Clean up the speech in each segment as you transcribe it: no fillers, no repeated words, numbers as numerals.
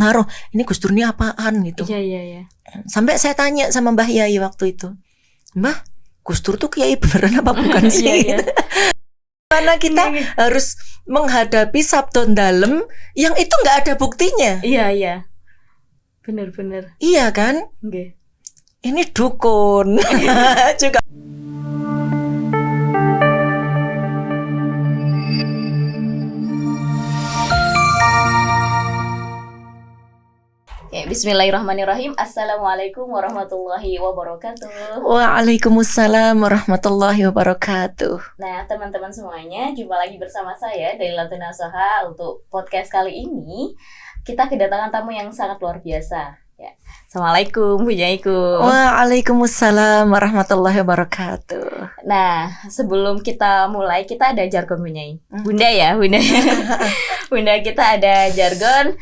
ngaruh. Ini Gus Dur ini apaan gitu. Iya. Sampai saya tanya sama Mbah Yai waktu itu, Mbah, Gus Dur tuh kiai beneran apa bukan sih? Iya. Karena kita harus menghadapi sabdon dalem yang itu nggak ada buktinya. Iya. Bener. Iya kan? Nggih. Ini dukun juga. Bismillahirrahmanirrahim. Assalamualaikum warahmatullahi wabarakatuh. Waalaikumsalam warahmatullahi wabarakatuh. Nah, teman-teman semuanya, jumpa lagi bersama saya Dailatul Nasoha. Untuk podcast kali ini kita kedatangan tamu yang sangat luar biasa. Ya. Assalamualaikum, Bu Yaiku. Waalaikumsalam warahmatullahi wabarakatuh. Nah, sebelum kita mulai, kita ada jargon Bu Nyai. Bunda ya, Bunda. Bunda, kita ada jargon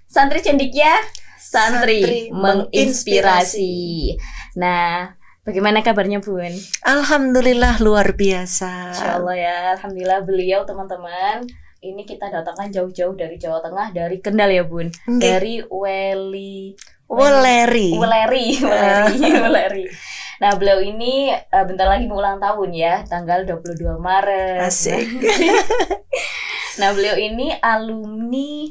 santri cendikia, santri menginspirasi. Nah, bagaimana kabarnya Bun? Alhamdulillah luar biasa. Insyaallah ya, alhamdulillah beliau teman-teman. Ini kita datangkan jauh-jauh dari Jawa Tengah, dari Kendal ya Bun. Dari Weleri. Nah, beliau ini bentar lagi mau ulang tahun ya, tanggal 22 Maret. Asik. Nah, beliau ini alumni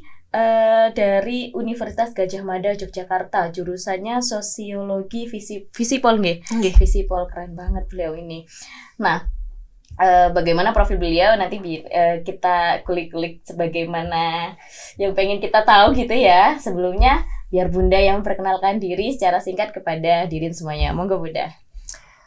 dari Universitas Gadjah Mada Yogyakarta, jurusannya Sosiologi Visipol nggih. Visipol, keren banget beliau ini. Nah, bagaimana profil beliau nanti kita kulik-kulik sebagaimana yang pengen kita tahu gitu ya. Sebelumnya biar Bunda yang memperkenalkan diri secara singkat kepada diri semuanya. Monggo Bunda.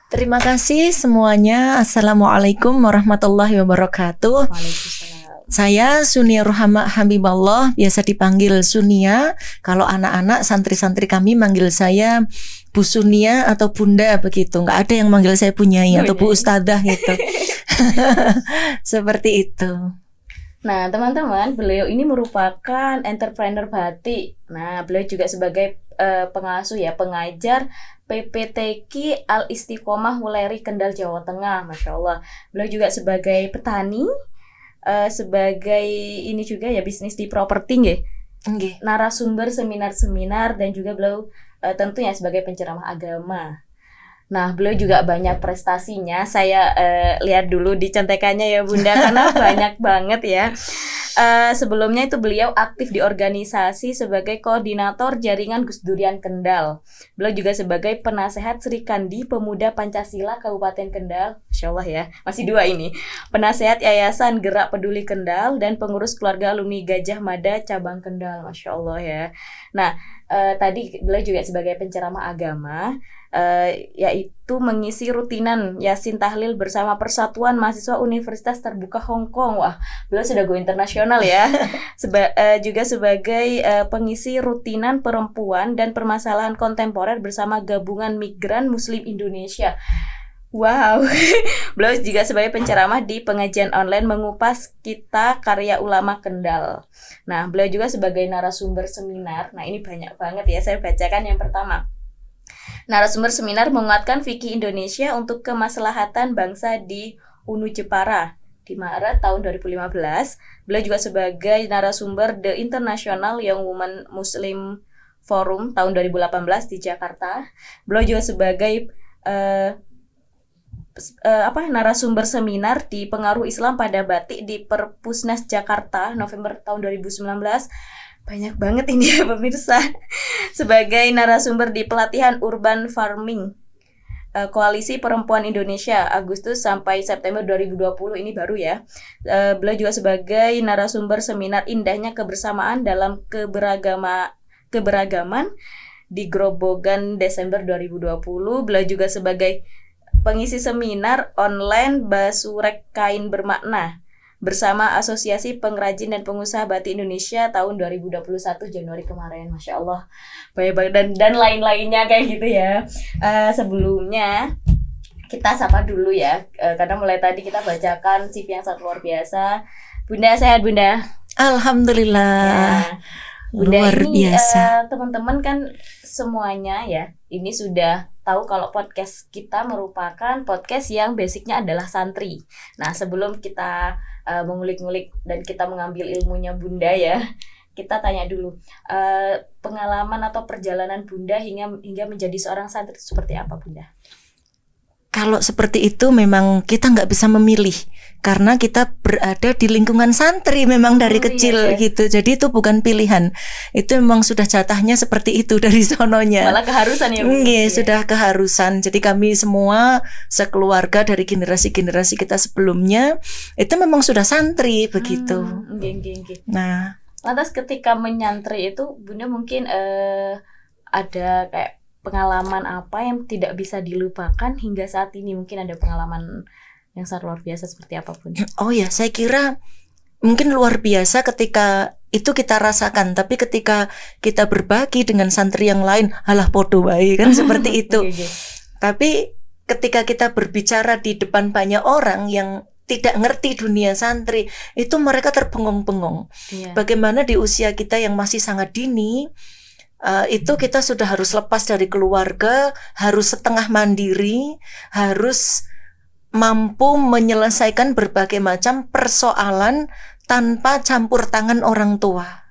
Terima kasih semuanya. Assalamualaikum warahmatullahi wabarakatuh. Waalaikumsalam. Saya Sunia Ruhama Habiballah, biasa dipanggil Sunia. Kalau anak-anak santri-santri kami manggil saya Bu Sunia atau Bunda begitu. Nggak ada yang manggil saya Bu Nyai atau Bu Ustadzah gitu. Seperti itu. Nah, teman-teman, beliau ini merupakan entrepreneur batik. Nah, beliau juga sebagai pengasuh ya, pengajar PPTQ Al Istiqomah Weleri Kendal Jawa Tengah. Masya Allah. Beliau juga sebagai petani, sebagai ini juga ya bisnis di properti nggih. Narasumber seminar-seminar dan juga beliau tentunya sebagai penceramah agama. Nah, beliau juga banyak prestasinya. Saya lihat dulu di contekannya ya Bunda karena banyak banget ya. Sebelumnya itu beliau aktif di organisasi sebagai koordinator jaringan Gus Durian Kendal. Beliau juga sebagai penasehat Sri Kandi Pemuda Pancasila Kabupaten Kendal. Masya Allah ya, masih 2 ini. Penasehat Yayasan Gerak Peduli Kendal dan pengurus keluarga alumni Gadjah Mada Cabang Kendal. Masya Allah ya. Nah, tadi beliau juga sebagai penceramah agama, yaitu mengisi rutinan Yasin Tahlil bersama Persatuan Mahasiswa Universitas Terbuka Hong Kong. Wah, beliau sudah go internasional ya. Juga sebagai pengisi rutinan perempuan dan permasalahan kontemporer bersama Gabungan Migran Muslim Indonesia. Wow. Beliau juga sebagai penceramah di pengajian online mengupas kita karya ulama Kendal. Nah, beliau juga sebagai narasumber seminar. Nah, ini banyak banget ya, saya bacakan yang pertama. Narasumber seminar menguatkan fikih Indonesia untuk kemaslahatan bangsa di UNU Jepara di Maret tahun 2015. Beliau juga sebagai narasumber The International Young Women Muslim Forum tahun 2018 di Jakarta. Beliau juga sebagai narasumber seminar di pengaruh Islam pada batik di Perpusnas Jakarta November tahun 2019. Banyak banget ini ya pemirsa. Sebagai narasumber di pelatihan urban farming Koalisi Perempuan Indonesia Agustus sampai September 2020, ini baru ya. Beliau juga sebagai narasumber seminar Indahnya Kebersamaan dalam Keberagaman di Grobogan Desember 2020. Beliau juga sebagai pengisi seminar online Basurek Kain Bermakna bersama Asosiasi Pengrajin dan Pengusaha Batik Indonesia tahun 2021 Januari kemarin. Masya Allah, banyak dan lain-lainnya kayak gitu ya. Sebelumnya kita sapa dulu ya, karena mulai tadi kita bacakan CV yang sangat luar biasa. Bunda, sehat Bunda? Alhamdulillah ya. Bunda, luar biasa. Teman-teman kan semuanya ya, ini sudah tahu kalau podcast kita merupakan podcast yang basicnya adalah santri. Nah, sebelum kita mengulik-ngulik dan kita mengambil ilmunya Bunda ya, kita tanya dulu pengalaman atau perjalanan Bunda hingga menjadi seorang santri seperti apa, Bunda? Kalau seperti itu memang kita nggak bisa memilih karena kita berada di lingkungan santri memang dari kecil gitu. Jadi itu bukan pilihan. Itu memang sudah jatahnya seperti itu dari sononya. Malah keharusan ya, Bu? Iya, sudah keharusan. Jadi kami semua sekeluarga dari generasi-generasi kita sebelumnya itu memang sudah santri begitu. Nah, lantas ketika menyantri itu Bunda mungkin ada kayak pengalaman apa yang tidak bisa dilupakan hingga saat ini? Mungkin ada pengalaman yang sangat luar biasa seperti apa, Bunda? Oh ya, saya kira mungkin luar biasa ketika itu kita rasakan, tapi ketika kita berbagi dengan santri yang lain, halah podo wae kan seperti itu. Tapi ketika kita berbicara di depan banyak orang yang tidak ngerti dunia santri, itu mereka terbengong-bengong. Bagaimana di usia kita yang masih sangat dini, itu kita sudah harus lepas dari keluarga, harus setengah mandiri, harus mampu menyelesaikan berbagai macam persoalan tanpa campur tangan orang tua.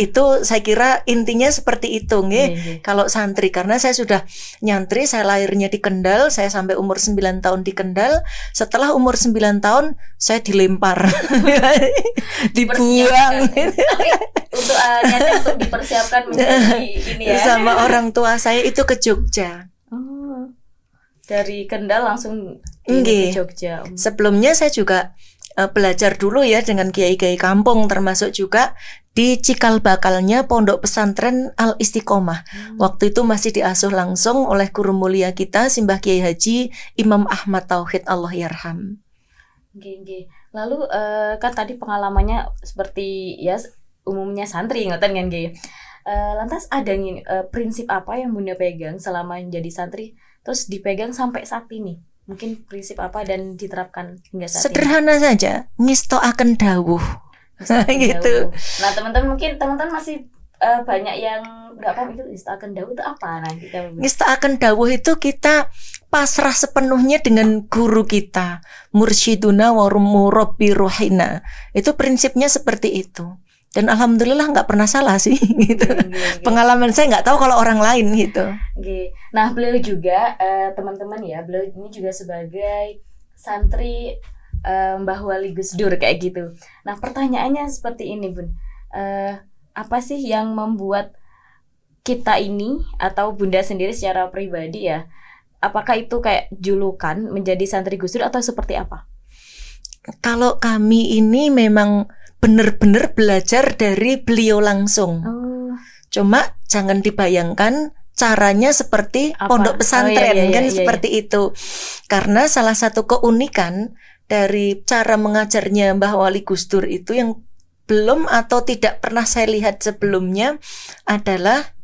Itu saya kira intinya seperti itu nggih. Kalau santri, karena saya sudah nyantri, saya lahirnya di Kendal, saya sampai umur 9 tahun di Kendal. Setelah umur 9 tahun saya dilempar. Dibuang untuk untuk dipersiapkan menjadi ini ya. Sama orang tua saya itu ke Jogja. Dari Kendal langsung ke Jogja. Sebelumnya saya juga belajar dulu ya dengan kiai-kiai kampung, termasuk juga di cikal bakalnya Pondok Pesantren Al Istiqomah. Waktu itu masih diasuh langsung oleh guru mulia kita Simbah Kiai Haji Imam Ahmad Tauhid Allah yarham. Lalu kan tadi pengalamannya seperti ya umumnya santri ngoten kan nggih. Lantas ada prinsip apa yang Bunda pegang selama menjadi santri terus dipegang sampai saat ini? Mungkin prinsip apa dan diterapkan hingga saat Sederhana ini? Saja, ngistoaken dawuh. Gitu. Nah, teman-teman masih banyak yang nggak paham itu ngistoaken dawuh itu apa? Nah, kita ngistoaken dawuh itu kita pasrah sepenuhnya dengan guru kita, mursyiduna wa murabbi ruhina. Itu prinsipnya seperti itu. Dan alhamdulillah nggak pernah salah sih gitu. Pengalaman saya nggak tahu kalau orang lain gitu. Nah, beliau juga teman-teman ya, beliau ini juga sebagai santri Mbah Wali Gus Dur kayak gitu. Nah, pertanyaannya seperti ini, Bun. Apa sih yang membuat kita ini atau Bunda sendiri secara pribadi ya, apakah itu kayak julukan menjadi santri Gus Dur atau seperti apa? Kalau kami ini memang benar-benar belajar dari beliau langsung. Cuma jangan dibayangkan caranya seperti pondok pesantren seperti itu. Karena salah satu keunikan dari cara mengajarnya Mbah Wali Gus Dur itu yang belum atau tidak pernah saya lihat sebelumnya adalah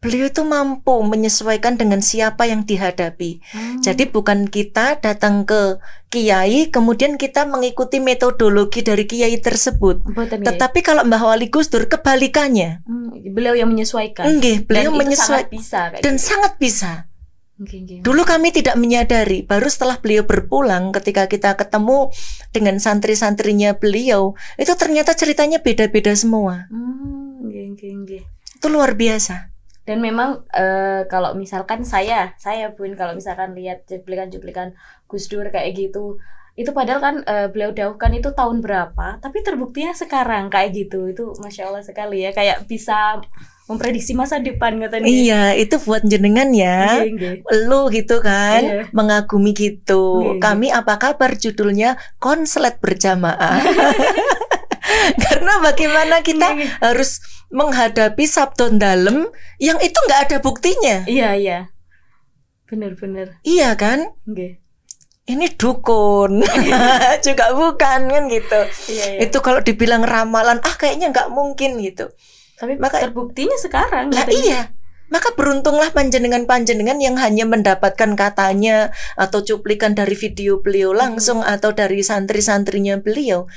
beliau itu mampu menyesuaikan dengan siapa yang dihadapi. Jadi bukan kita datang ke kiai kemudian kita mengikuti metodologi dari kiai tersebut. Tetapi kalau Mbah Wali Gus Dur kebalikannya. Beliau yang menyesuaikan. Beliau menyesuaikan dan sangat bisa. Dulu kami tidak menyadari, baru setelah beliau berpulang ketika kita ketemu dengan santri-santrinya beliau, itu ternyata ceritanya beda-beda semua. Itu luar biasa. Dan memang kalau misalkan saya pun kalau misalkan lihat cuplikan-cuplikan Gus Dur kayak gitu, itu padahal kan beliau dauhkan itu tahun berapa, tapi terbuktinya sekarang kayak gitu. Itu Masya Allah sekali ya, kayak bisa memprediksi masa depan katanya. Iya, itu buat jenengan ya. Lu gitu kan, mengagumi gitu. Kami apa kabar judulnya Konslet Berjamaah. Karena bagaimana kita harus menghadapi sabdon dalem yang itu nggak ada buktinya. Iya. Benar. Iya kan? Ini dukun juga bukan kan gitu. Iya. Itu kalau dibilang ramalan, kayaknya nggak mungkin gitu. Tapi maka terbuktinya sekarang. Lah iya. Maka beruntunglah panjenengan yang hanya mendapatkan katanya atau cuplikan dari video beliau langsung atau dari santri-santrinya beliau.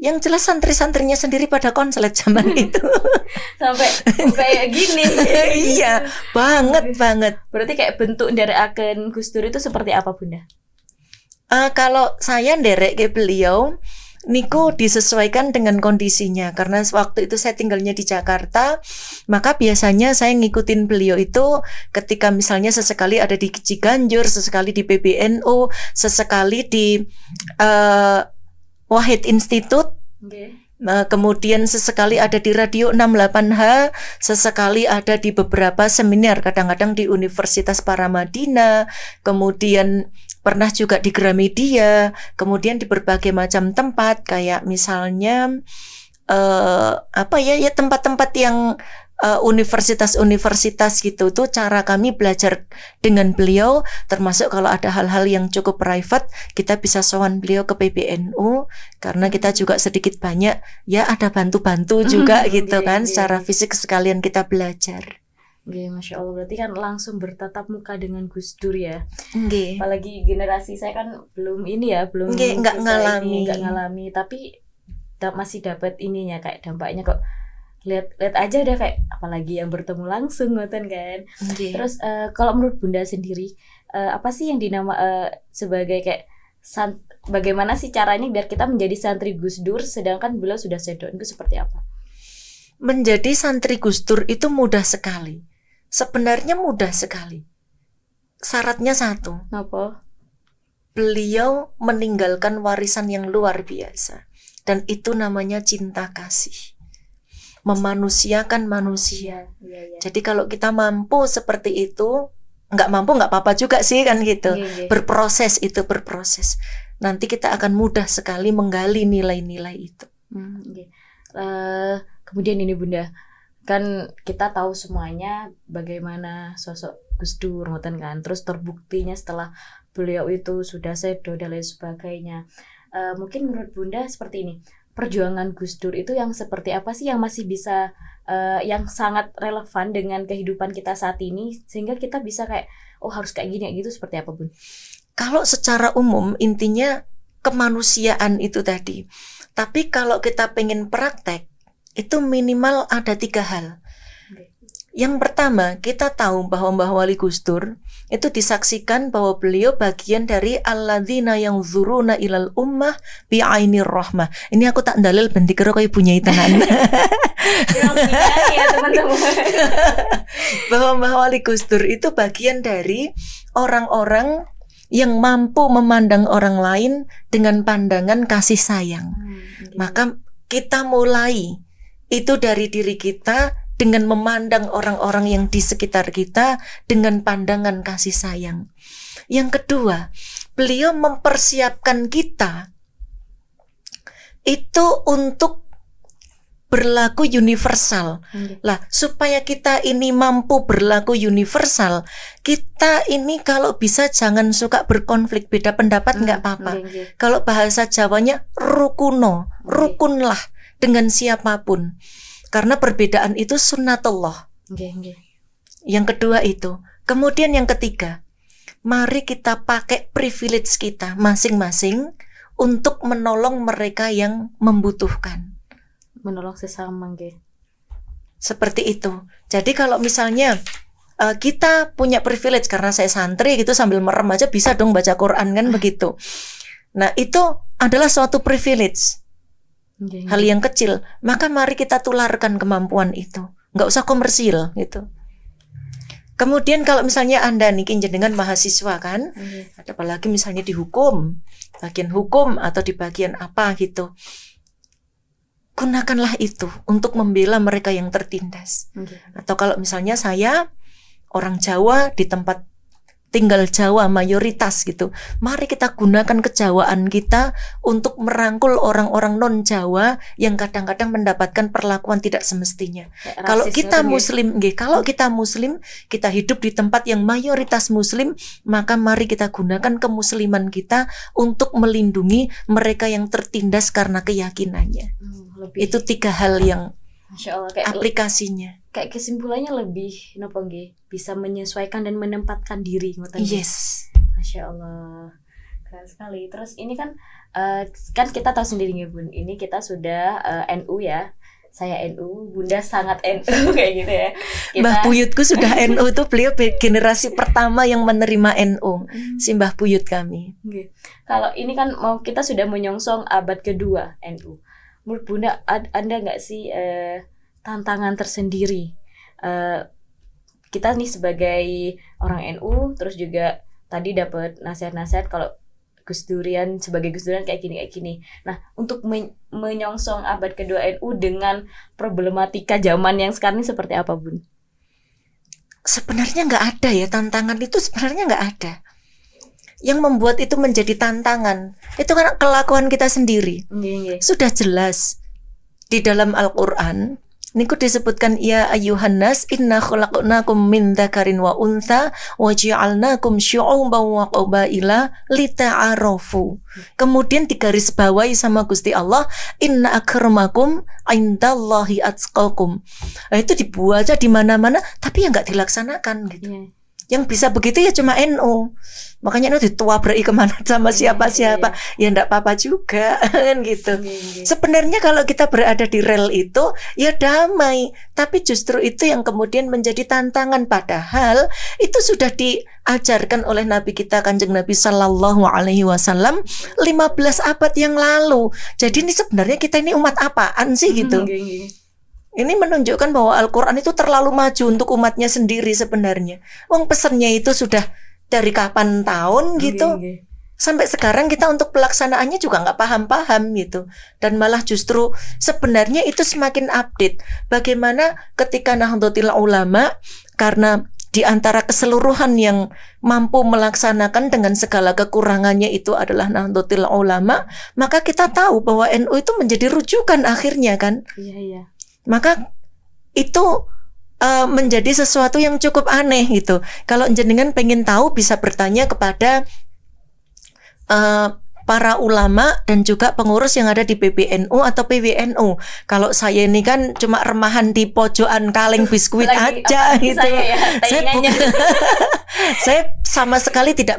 Yang jelas santri-santrinya sendiri pada konslet zaman itu. Sampai kayak gini. Iya, banget. Berarti kayak bentuk dari akun Gus Dur itu seperti apa, Bunda? Kalau saya nderek ke beliau, niku disesuaikan dengan kondisinya. Karena waktu itu saya tinggalnya di Jakarta, maka biasanya saya ngikutin beliau itu ketika misalnya sesekali ada di Ciganjur, sesekali di PBNU, sesekali di Wahid Institute. Kemudian sesekali ada di Radio 68H, sesekali ada di beberapa seminar, kadang-kadang di Universitas Paramadina, kemudian pernah juga di Gramedia, kemudian di berbagai macam tempat kayak misalnya tempat-tempat yang universitas-universitas gitu. Itu cara kami belajar dengan beliau, termasuk kalau ada hal-hal yang cukup private kita bisa sowan beliau ke PBNU, karena kita juga sedikit banyak ya ada bantu-bantu juga gitu kan, secara fisik sekalian kita belajar. Masya Allah, berarti kan langsung bertatap muka dengan Gus Dur ya. Apalagi generasi saya kan belum nggak ngalami, tapi masih dapat ininya, kayak dampaknya kok. Lihat aja udah kayak apalagi yang bertemu langsung ngoten kan. Terus kalau menurut Bunda sendiri apa sih yang sebagai kayak bagaimana sih caranya biar kita menjadi santri Gus Dur sedangkan beliau sudah sedo, itu seperti apa? Menjadi santri Gus Dur itu mudah sekali. Sebenarnya mudah sekali. Syaratnya satu. Apa? Beliau meninggalkan warisan yang luar biasa, dan itu namanya cinta kasih. Memanusiakan manusia. Jadi kalau kita mampu seperti itu, nggak mampu nggak apa-apa juga sih kan gitu. Berproses. Nanti kita akan mudah sekali menggali nilai-nilai itu. Kemudian ini Bunda, kan kita tahu semuanya bagaimana sosok Gus Dur ngoten kan. Terus terbuktinya setelah beliau itu sudah sedo dan lain sebagainya. Mungkin menurut Bunda seperti ini. Perjuangan Gus Dur itu yang seperti apa sih yang masih bisa yang sangat relevan dengan kehidupan kita saat ini sehingga kita bisa kayak harus kayak gini gitu, seperti apa Bun? Kalau secara umum intinya kemanusiaan itu tadi. Tapi kalau kita pengen praktek itu minimal ada 3 hal. Yang pertama, kita tahu bahwa Mbah Wali Gus Dur itu disaksikan bahwa beliau bagian dari alladzina yang zuruna ilal ummah bi'ainir rahmah. Ini aku tak dalil ben dikira koyo ibunya tenan. Ya teman-teman. Bahwa Mbah Wali Gus Dur itu bagian dari orang-orang yang mampu memandang orang lain dengan pandangan kasih sayang. Maka kita mulai itu dari diri kita, dengan memandang orang-orang yang di sekitar kita dengan pandangan kasih sayang. Yang kedua, beliau mempersiapkan kita itu untuk berlaku universal. Lah, supaya kita ini mampu berlaku universal, kita ini kalau bisa jangan suka berkonflik, beda pendapat nggak apa-apa. Kalau bahasa Jawanya rukunlah dengan siapapun. Karena perbedaan itu sunnatullah. Yang kedua itu. Kemudian yang ketiga, mari kita pakai privilege kita masing-masing untuk menolong mereka yang membutuhkan. Menolong sesama. Seperti itu. Jadi kalau misalnya kita punya privilege, karena saya santri gitu sambil merem aja bisa dong baca Quran kan begitu. Nah itu adalah suatu privilege. Hal yang kecil, maka mari kita tularkan kemampuan itu, nggak usah komersil gitu. Kemudian kalau misalnya Anda nih jenengan mahasiswa kan, apalagi misalnya di hukum, bagian hukum atau di bagian apa gitu, gunakanlah itu untuk membela mereka yang tertindas. Atau kalau misalnya saya orang Jawa di tempat tinggal Jawa mayoritas gitu, mari kita gunakan kejawaan kita untuk merangkul orang-orang non Jawa yang kadang-kadang mendapatkan perlakuan tidak semestinya. Kalau kita Muslim, kita hidup di tempat yang mayoritas Muslim, maka mari kita gunakan kemusliman kita untuk melindungi mereka yang tertindas karena keyakinannya. Itu 3 hal yang Masya Allah, kayak aplikasinya. Kayak kesimpulannya lebih bisa menyesuaikan dan menempatkan diri. Yes. Masya Allah, keren sekali. Terus ini kan kita tahu sendiri nih Bun, ini kita sudah NU ya. saya NU, Bunda sangat NU kayak gitu ya. Mbah buyutku sudah NU tuh, beliau generasi pertama yang menerima NU, si Mbah buyut kami. Kalau ini kan kita sudah menyongsong abad kedua NU. Menurut Bunda ada nggak sih tantangan tersendiri? Kita nih sebagai orang NU, terus juga tadi dapat nasihat-nasihat kalau Gus Durian sebagai Gus Durian kayak gini. Nah, untuk menyongsong abad kedua NU dengan problematika zaman yang sekarang ini seperti apa, Bun? Sebenarnya nggak ada ya, tantangan itu sebenarnya nggak ada. Yang membuat itu menjadi tantangan itu kan kelakuan kita sendiri. Sudah jelas di dalam Al-Quran. Niku disebutkan ya ayyuhan nas inna khalaqnakum min dzakarin wa untha wa ja'alnakum syu'uban wa qabaila lita'arafu. Kemudian digarisbawahi sama Gusti Allah, inna akramakum indallahi atqakum. Nah, itu dibaca di mana-mana tapi ya enggak dilaksanakan gitu. Yang bisa begitu ya cuma NU. Makanya NU dituabrai kemana sama siapa-siapa. Ya enggak apa-apa juga kan gitu. Sebenarnya kalau kita berada di rel itu ya damai. Tapi justru itu yang kemudian menjadi tantangan. Padahal itu sudah diajarkan oleh Nabi kita Kanjeng Nabi Sallallahu Alaihi Wasallam 15 abad yang lalu. Jadi ini sebenarnya kita ini umat apaan sih gitu. Ini menunjukkan bahwa Al-Quran itu terlalu maju untuk umatnya sendiri sebenarnya. Wong pesannya itu sudah dari kapan tahun gitu. Sampai sekarang kita untuk pelaksanaannya juga nggak paham-paham gitu. Dan malah justru sebenarnya itu semakin update. Bagaimana ketika Nahdlatul Ulama, karena di antara keseluruhan yang mampu melaksanakan dengan segala kekurangannya itu adalah Nahdlatul Ulama, maka kita tahu bahwa NU itu menjadi rujukan akhirnya kan. Iya. Maka itu menjadi sesuatu yang cukup aneh gitu. Kalau jenengan pengen tahu bisa bertanya kepada para ulama dan juga pengurus yang ada di PBNU atau PWNU. Kalau saya ini kan cuma remahan di pojokan kaleng biskuit aja gitu. Saya sama sekali tidak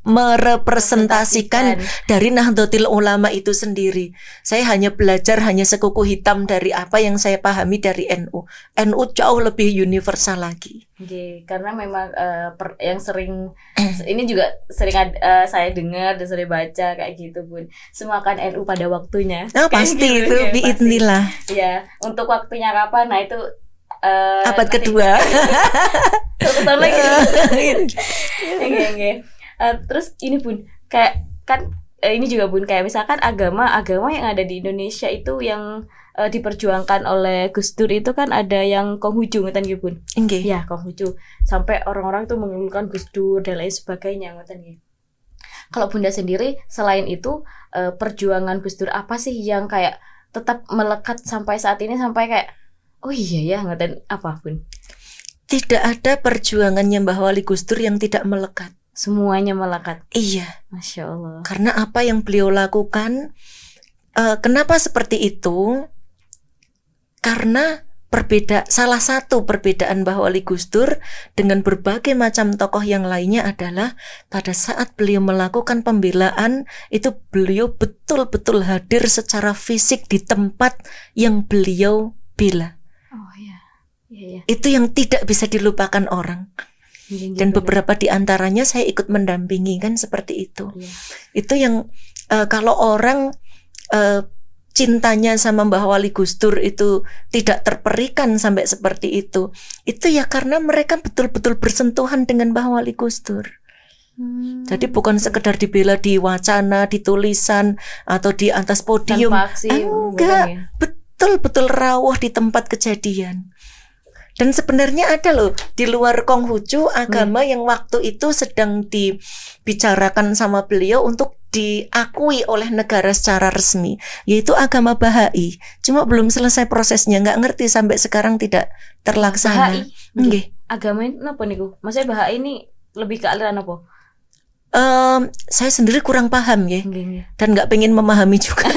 merepresentasikan dari Nahdlatul Ulama itu sendiri. Saya hanya belajar hanya sekuku hitam dari apa yang saya pahami dari NU. NU jauh lebih universal lagi. Karena memang yang sering ini juga sering saya dengar dan sering baca kayak gitu, Bun. Semakan NU pada waktunya. Pasti gitu, itu biidznillah. Ya, untuk waktunya kapan? Nah, itu abad kedua. Satu tahun lagi. Terus ini, Bun, kayak kan ini juga, Bun, kayak misalkan agama yang ada di Indonesia itu yang diperjuangkan oleh Gus Dur itu kan ada yang Konghucu ngoten nggih, Bun. Nggih. Ya, Konghucu. Sampai orang-orang tuh mengeluhkan Gus Dur dan lain sebagainya ngoten nggih. Kalau Bunda sendiri selain itu perjuangan Gus Dur apa sih yang kayak tetap melekat sampai saat ini, sampai kayak oh iya ya ngoten, apa, Bun? Tidak ada perjuangannya Mbah Wali Gus Dur yang tidak melekat. Semuanya melekat. Iya. Masya Allah. Karena apa yang beliau lakukan, kenapa seperti itu? Karena salah satu perbedaan Mbah Wali Gus Dur dengan berbagai macam tokoh yang lainnya adalah pada saat beliau melakukan pembelaan itu beliau betul-betul hadir secara fisik di tempat yang beliau bela. Oh iya. Itu yang tidak bisa dilupakan orang. Dan beberapa di antaranya saya ikut mendampingi kan seperti itu. Itu yang kalau orang cintanya sama Mbah Wali Gus Dur itu tidak terperikan sampai seperti itu ya karena mereka betul-betul bersentuhan dengan Mbah Wali Gus Dur. Jadi bukan sekedar dibela di wacana, di tulisan atau di atas podium. Enggak, betul-betul rawuh di tempat kejadian. Dan sebenarnya ada loh di luar Konghucu agama yang waktu itu sedang dibicarakan sama beliau untuk diakui oleh negara secara resmi, yaitu agama Bahai. Cuma belum selesai prosesnya, nggak ngerti sampai sekarang tidak terlaksana. Bahai? Agama ini apa niku? Maksudnya Bahai ini lebih ke aliran apa? Saya sendiri kurang paham ya, dan nggak pengen memahami juga.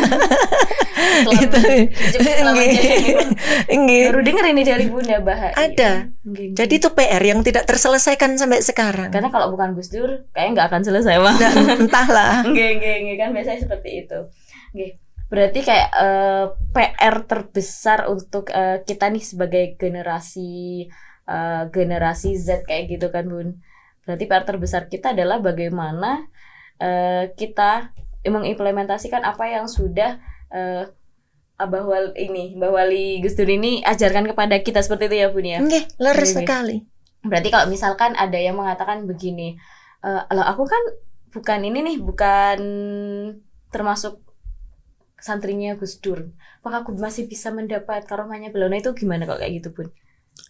Baru dengar ini dari Bunda Bahai. Ada. Jadi itu PR yang tidak terselesaikan sampai sekarang. Karena kalau bukan Gus Dur, kayaknya nggak akan selesai, Bang. Entahlah. Kan biasanya seperti itu. Berarti kayak PR terbesar untuk kita nih sebagai generasi Z kayak gitu kan Bun. Berarti PR terbesar kita adalah bagaimana kita mengimplementasikan apa yang sudah Mbah Wali Gus Dur ini ajarkan kepada kita, seperti itu ya Bun ya. Nggih, leres Oke. sekali. Berarti kalau misalkan ada yang mengatakan begini, "Loh, aku kan bukan termasuk santrinya Gus Dur, apakah aku masih bisa mendapat karomahnya beliau?" Nah, itu gimana kalau kayak gitu Bun?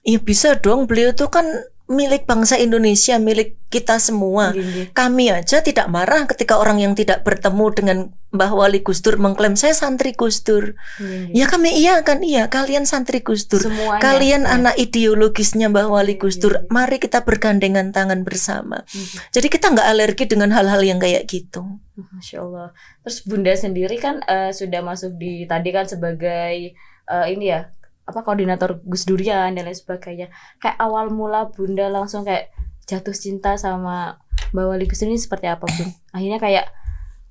Ya bisa dong, beliau itu kan milik bangsa Indonesia, milik kita semua. Gini. Kami aja tidak marah ketika orang yang tidak bertemu dengan Mbah Wali Gus Dur mengklaim saya santri Gus Dur. Ya kami iya, kalian santri Gus Dur. Semuanya, Kalian ya. anak ideologisnya Mbah Wali Gus Dur. Mari kita bergandengan tangan bersama. Jadi kita nggak alergi dengan hal-hal yang kayak gitu. Masya Allah. Terus Bunda sendiri kan sudah masuk di tadi kan sebagai ini ya, koordinator Gus Durian dan lain sebagainya. Kayak awal mula Bunda langsung kayak jatuh cinta sama Mbah Wali Gus Dur ini seperti apa Bun? Akhirnya kayak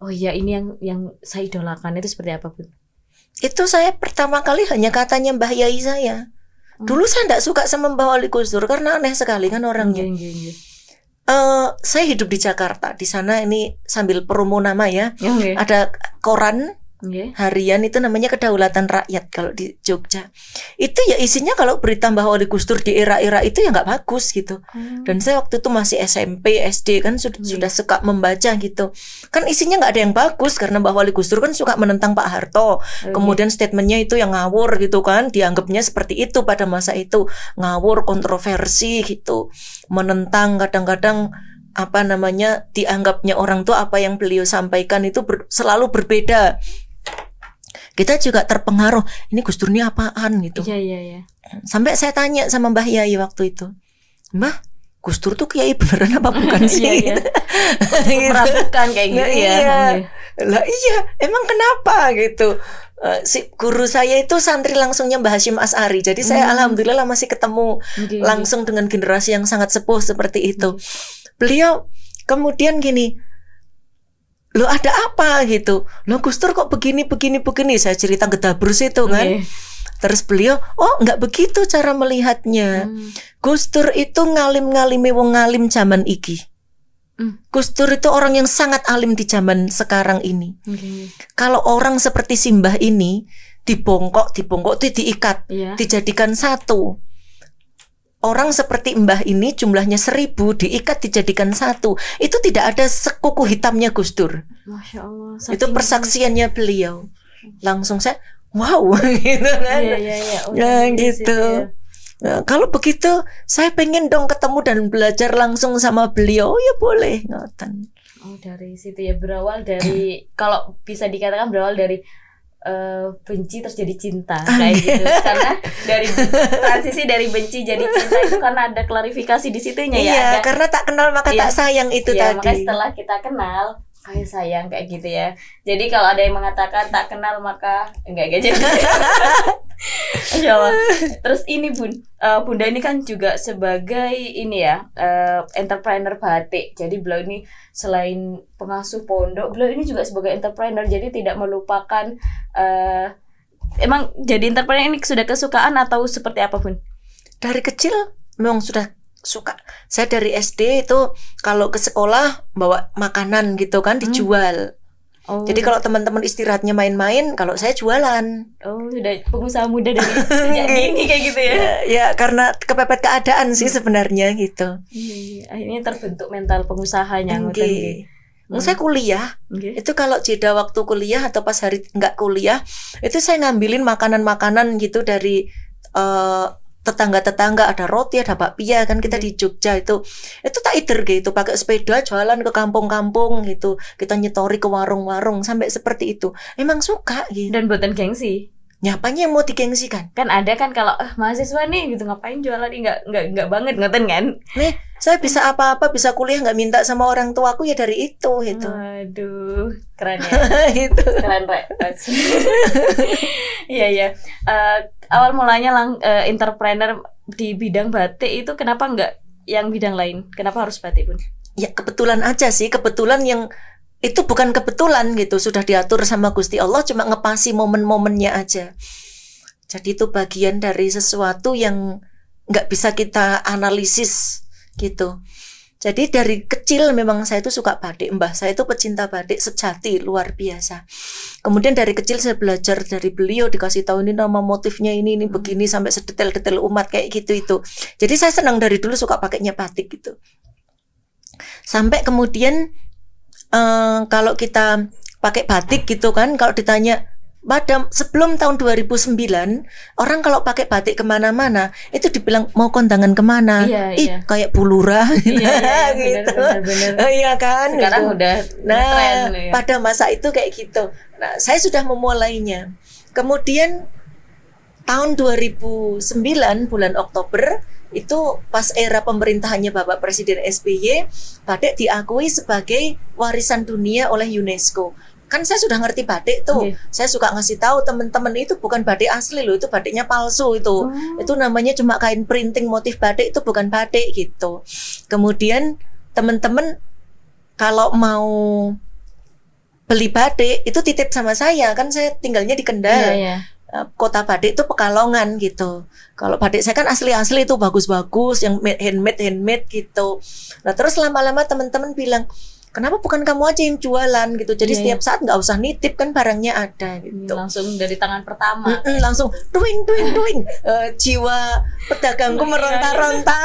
oh iya, ini yang saya idolakan, itu seperti apa Bun? Itu saya pertama kali hanya katanya Mbah Yai saya. Dulu saya tidak suka sama Mbah Wali Gus Dur karena aneh sekali kan orangnya. Iya. Saya hidup di Jakarta. Di sana ini sambil promo nama ya. Oke. Ada koran Oke. harian itu namanya Kedaulatan Rakyat kalau di Jogja. Itu ya isinya kalau berita Mbah Wali Gus Dur di era-era itu ya nggak bagus gitu. Dan saya waktu itu masih SMP, SD kan sudah suka membaca gitu. Kan isinya nggak ada yang bagus karena Mbah Wali Gus Dur kan suka menentang Pak Harto. Kemudian statementnya itu yang ngawur gitu kan, dianggapnya seperti itu pada masa itu, ngawur, kontroversi gitu, menentang kadang-kadang dianggapnya orang tua apa yang beliau sampaikan itu selalu berbeda. Kita juga terpengaruh, ini Gus Dur ini apaan gitu. Iya. Sampai saya tanya sama Mbah Yai waktu itu, Mbah, Gus Dur tuh kiai beneran apa bukan sih? Iya. Meragukan kayak gitu ya. Iya. Lah iya, emang kenapa gitu? Si guru saya itu santri langsungnya Mbah Hasyim As'ari. Jadi saya alhamdulillah masih ketemu langsung dengan generasi yang sangat sepuh seperti itu. Beliau kemudian gini, "Lo ada apa gitu? Lo Gus Dur kok begini. Saya cerita gedabrus itu kan. Terus beliau, oh nggak begitu cara melihatnya. Gus Dur itu ngalim-ngalimi wong ngalim zaman iki. Gus Dur itu orang yang sangat alim di zaman sekarang ini. Kalau orang seperti Simbah ini dibongkok itu diikat, dijadikan satu. Orang seperti Mbah ini jumlahnya 1000 diikat dijadikan satu. Itu tidak ada sekuku hitamnya Gus Dur. Masya Allah. Itu persaksiannya beliau. Langsung saya wow gitu kan. Iya. Nah gitu. Nah, kalau begitu saya pengen dong ketemu dan belajar langsung sama beliau. Ya boleh, ngoten. Oh, dari situ ya, berawal dari kalau bisa dikatakan berawal dari benci terus jadi cinta kayak gitu. Karena dari transisi dari benci jadi cinta itu karena ada klarifikasi di situnya ya. Iya, Ada, karena tak kenal maka tak sayang itu iya, makanya tadi. setelah kita kenal kayak sayang kayak gitu ya. Jadi kalau ada yang mengatakan tak kenal maka enggak jadi. Masya Allah. Terus ini Bunda ini kan juga sebagai ini ya entrepreneur batik. Jadi beliau ini selain pengasuh pondok, beliau ini juga sebagai entrepreneur. Jadi tidak melupakan emang jadi entrepreneur ini sudah kesukaan atau seperti apa Bun? Dari kecil memang sudah suka. Saya dari SD itu kalau ke sekolah bawa makanan gitu kan dijual. Oh. Jadi kalau teman-teman istirahatnya main-main, kalau saya jualan. Oh, sudah pengusaha muda dari sejak dini kayak gitu ya. Ya karena kepepet keadaan sih sebenarnya gitu. Iya. Akhirnya terbentuk mental pengusahanya. Saya kuliah. Itu kalau jeda waktu kuliah atau pas hari nggak kuliah, itu saya ngambilin makanan-makanan gitu dari tetangga-tetangga, ada roti, ada bakpia kan kita di Jogja itu tak ider gitu, pakai sepeda jalan ke kampung-kampung gitu, kita nyetori ke warung-warung sampai seperti itu. Emang suka gitu. Dan buatan gengsi. Nyapanya yang mau digengsikan? Kan ada kan kalau mahasiswa nih gitu ngapain jualan nih, enggak banget ngoten kan. Nih, saya bisa apa-apa, bisa kuliah nggak minta sama orang tuaku ya dari itu gitu. Waduh, keren ya. Gitu. Keren, Rek. Iya. Awal mulanya entrepreneur di bidang batik itu kenapa enggak yang bidang lain? Kenapa harus batik Bun? Ya kebetulan aja sih, kebetulan yang itu bukan kebetulan gitu, sudah diatur sama Gusti Allah, cuma ngepasi momen-momennya aja. Jadi itu bagian dari sesuatu yang nggak bisa kita analisis gitu. Jadi dari kecil memang saya itu suka batik. Mbah saya itu pecinta batik sejati, luar biasa. Kemudian dari kecil saya belajar dari beliau, dikasih tahu ini nama motifnya ini begini, sampai sedetail-detail umat kayak gitu itu. Jadi saya senang dari dulu suka pakainya batik gitu. Sampai kemudian kalau kita pakai batik gitu kan, kalau ditanya pada sebelum tahun 2009 orang kalau pakai batik kemana-mana itu dibilang mau kondangan kemana, Iya. kayak bulura gitu, gitu. Bener. Iya kan. Sekarang gitu. udah Nah tren, ya. pada masa itu kayak gitu. Nah saya sudah memulainya. Kemudian tahun 2009 bulan Oktober itu pas era pemerintahannya Bapak Presiden SBY, batik diakui sebagai warisan dunia oleh UNESCO. Kan saya sudah ngerti batik tuh. Saya suka ngasih tahu teman-teman itu bukan batik asli loh, itu batiknya palsu itu. Itu namanya cuma kain printing motif batik, itu bukan batik gitu. Kemudian teman-teman kalau mau beli batik itu titip sama saya, kan saya tinggalnya di Kendal. Kota batik itu Pekalongan gitu. Kalau batik saya kan asli-asli itu bagus-bagus, yang handmade gitu. Nah terus lama-lama teman-teman bilang, kenapa bukan kamu aja yang jualan gitu? Jadi setiap saat nggak usah nitip, kan barangnya ada gitu. Langsung dari tangan pertama. Langsung duing. Jiwa pedagangku meronta-ronta.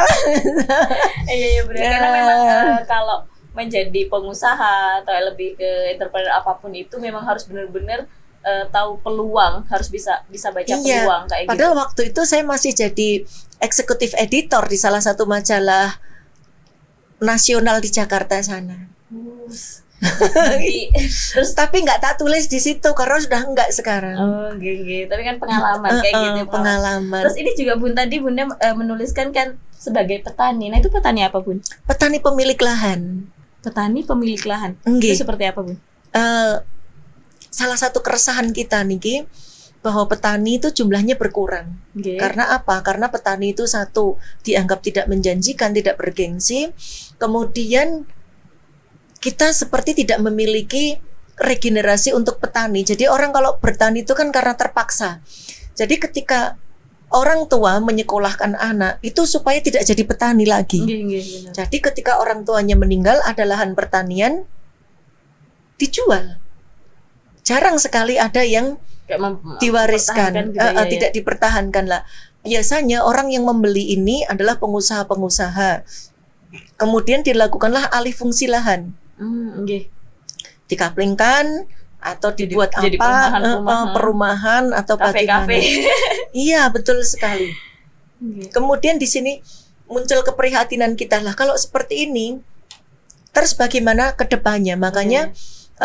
Iya benar. Karena memang kalau menjadi pengusaha atau lebih ke entrepreneur apapun itu memang harus benar-benar tahu peluang, harus bisa baca peluang kayak padahal gitu. waktu itu saya masih jadi eksekutif editor di salah satu majalah nasional di Jakarta sana. Terus tapi nggak tak tulis di situ karena sudah enggak sekarang. Gitu. Tapi kan pengalaman kayak gitu. Pengalaman. Terus ini juga tadi Bunda menuliskan kan sebagai petani. Nah itu petani apa Bun? Petani pemilik lahan. Petani pemilik lahan. Nggih. Itu seperti apa Bun? Salah satu keresahan kita niki bahwa petani itu jumlahnya berkurang. Karena apa? Karena petani itu satu dianggap tidak menjanjikan, tidak bergengsi. Kemudian kita seperti tidak memiliki regenerasi untuk petani. Jadi orang kalau bertani itu kan karena terpaksa. Jadi ketika orang tua menyekolahkan anak itu supaya tidak jadi petani lagi. Jadi ketika orang tuanya meninggal, ada lahan pertanian dijual. Jarang sekali ada yang diwariskan, tidak dipertahankan lah. Biasanya orang yang membeli ini adalah pengusaha-pengusaha. Kemudian dilakukanlah alih fungsi lahan. Dikaplingkan atau dibuat jadi perumahan atau bagaimana. Iya, betul sekali. Kemudian di sini muncul keprihatinan kita lah, kalau seperti ini terus bagaimana ke depannya. Makanya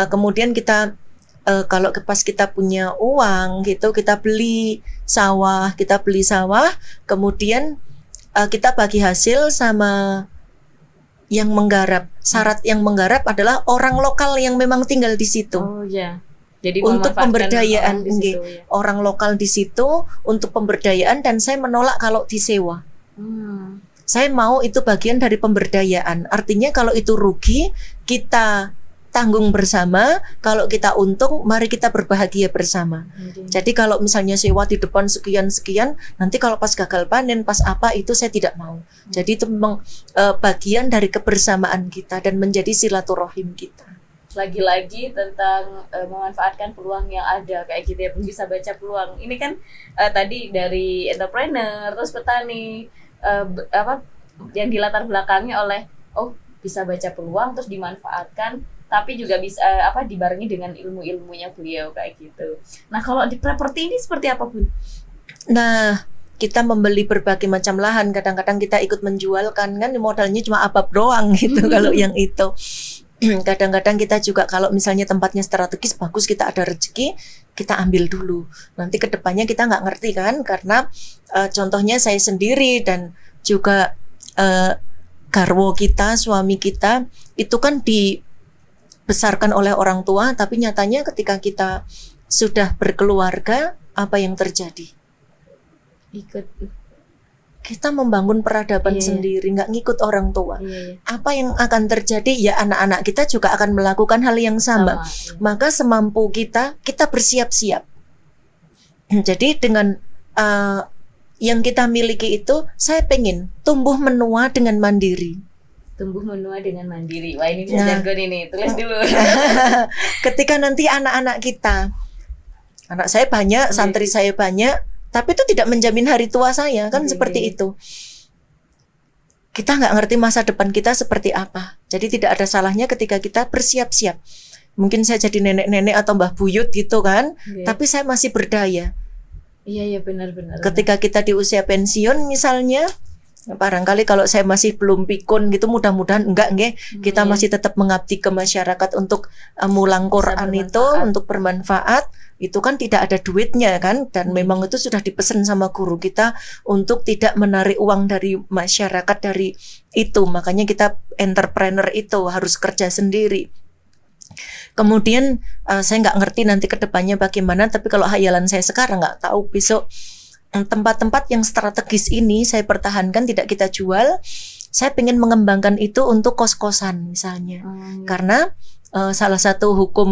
kemudian kita kalau pas kita punya uang gitu, kita beli sawah, kemudian kita bagi hasil sama yang menggarap. Syarat yang menggarap adalah orang lokal yang memang tinggal di situ. Jadi untuk pemberdayaan orang lokal di situ untuk pemberdayaan, dan saya menolak kalau disewa. Saya mau itu bagian dari pemberdayaan. Artinya kalau itu rugi kita tanggung bersama, kalau kita untung mari kita berbahagia bersama. Jadi kalau misalnya sewa di depan sekian, nanti kalau pas gagal panen, pas apa itu saya tidak mau. Jadi itu memang bagian dari kebersamaan kita dan menjadi silaturahim kita. Lagi-lagi tentang memanfaatkan peluang yang ada kayak gitu ya, bisa baca peluang. Ini kan tadi dari entrepreneur, terus petani, yang dilatar belakangnya oleh bisa baca peluang terus dimanfaatkan, tapi juga bisa dibarengi dengan ilmu-ilmunya beliau kayak gitu. Nah kalau di properti ini seperti apa Bun? Nah kita membeli berbagai macam lahan, kadang-kadang kita ikut menjualkan, kan modalnya cuma abab doang gitu. Kalau yang itu kadang-kadang kita juga kalau misalnya tempatnya strategis bagus, kita ada rezeki, kita ambil dulu. Nanti kedepannya kita nggak ngerti kan, karena contohnya saya sendiri dan juga garwo kita, suami kita itu kan dibesarkan oleh orang tua, tapi nyatanya ketika kita sudah berkeluarga, apa yang terjadi? Ikut kita membangun peradaban sendiri, nggak ngikut orang tua. Apa yang akan terjadi? Ya anak-anak kita juga akan melakukan hal yang sama. Maka semampu kita bersiap-siap. Jadi dengan yang kita miliki itu, saya pengen tumbuh menua dengan mandiri. Tumbuh menua dengan mandiri. Wah, ini jargon ini, tulis dulu. Ketika nanti anak-anak kita, anak saya banyak, santri saya banyak, tapi itu tidak menjamin hari tua saya, kan seperti itu. Kita nggak ngerti masa depan kita seperti apa. Jadi tidak ada salahnya ketika kita bersiap-siap. Mungkin saya jadi nenek-nenek atau mbah buyut gitu kan, tapi saya masih berdaya. Iya benar-benar. Ketika kita di usia pensiun misalnya, barangkali kalau saya masih belum pikun gitu, mudah-mudahan enggak kita masih tetap mengabdi ke masyarakat untuk mulang Quran itu untuk bermanfaat. Itu kan tidak ada duitnya kan, dan memang itu sudah dipesan sama guru kita untuk tidak menarik uang dari masyarakat dari itu. Makanya kita entrepreneur itu harus kerja sendiri. Kemudian saya nggak ngerti nanti kedepannya bagaimana, tapi kalau hayalan saya sekarang nggak tahu besok tempat-tempat yang strategis ini saya pertahankan, tidak kita jual. Saya ingin mengembangkan itu untuk kos-kosan misalnya. Karena salah satu hukum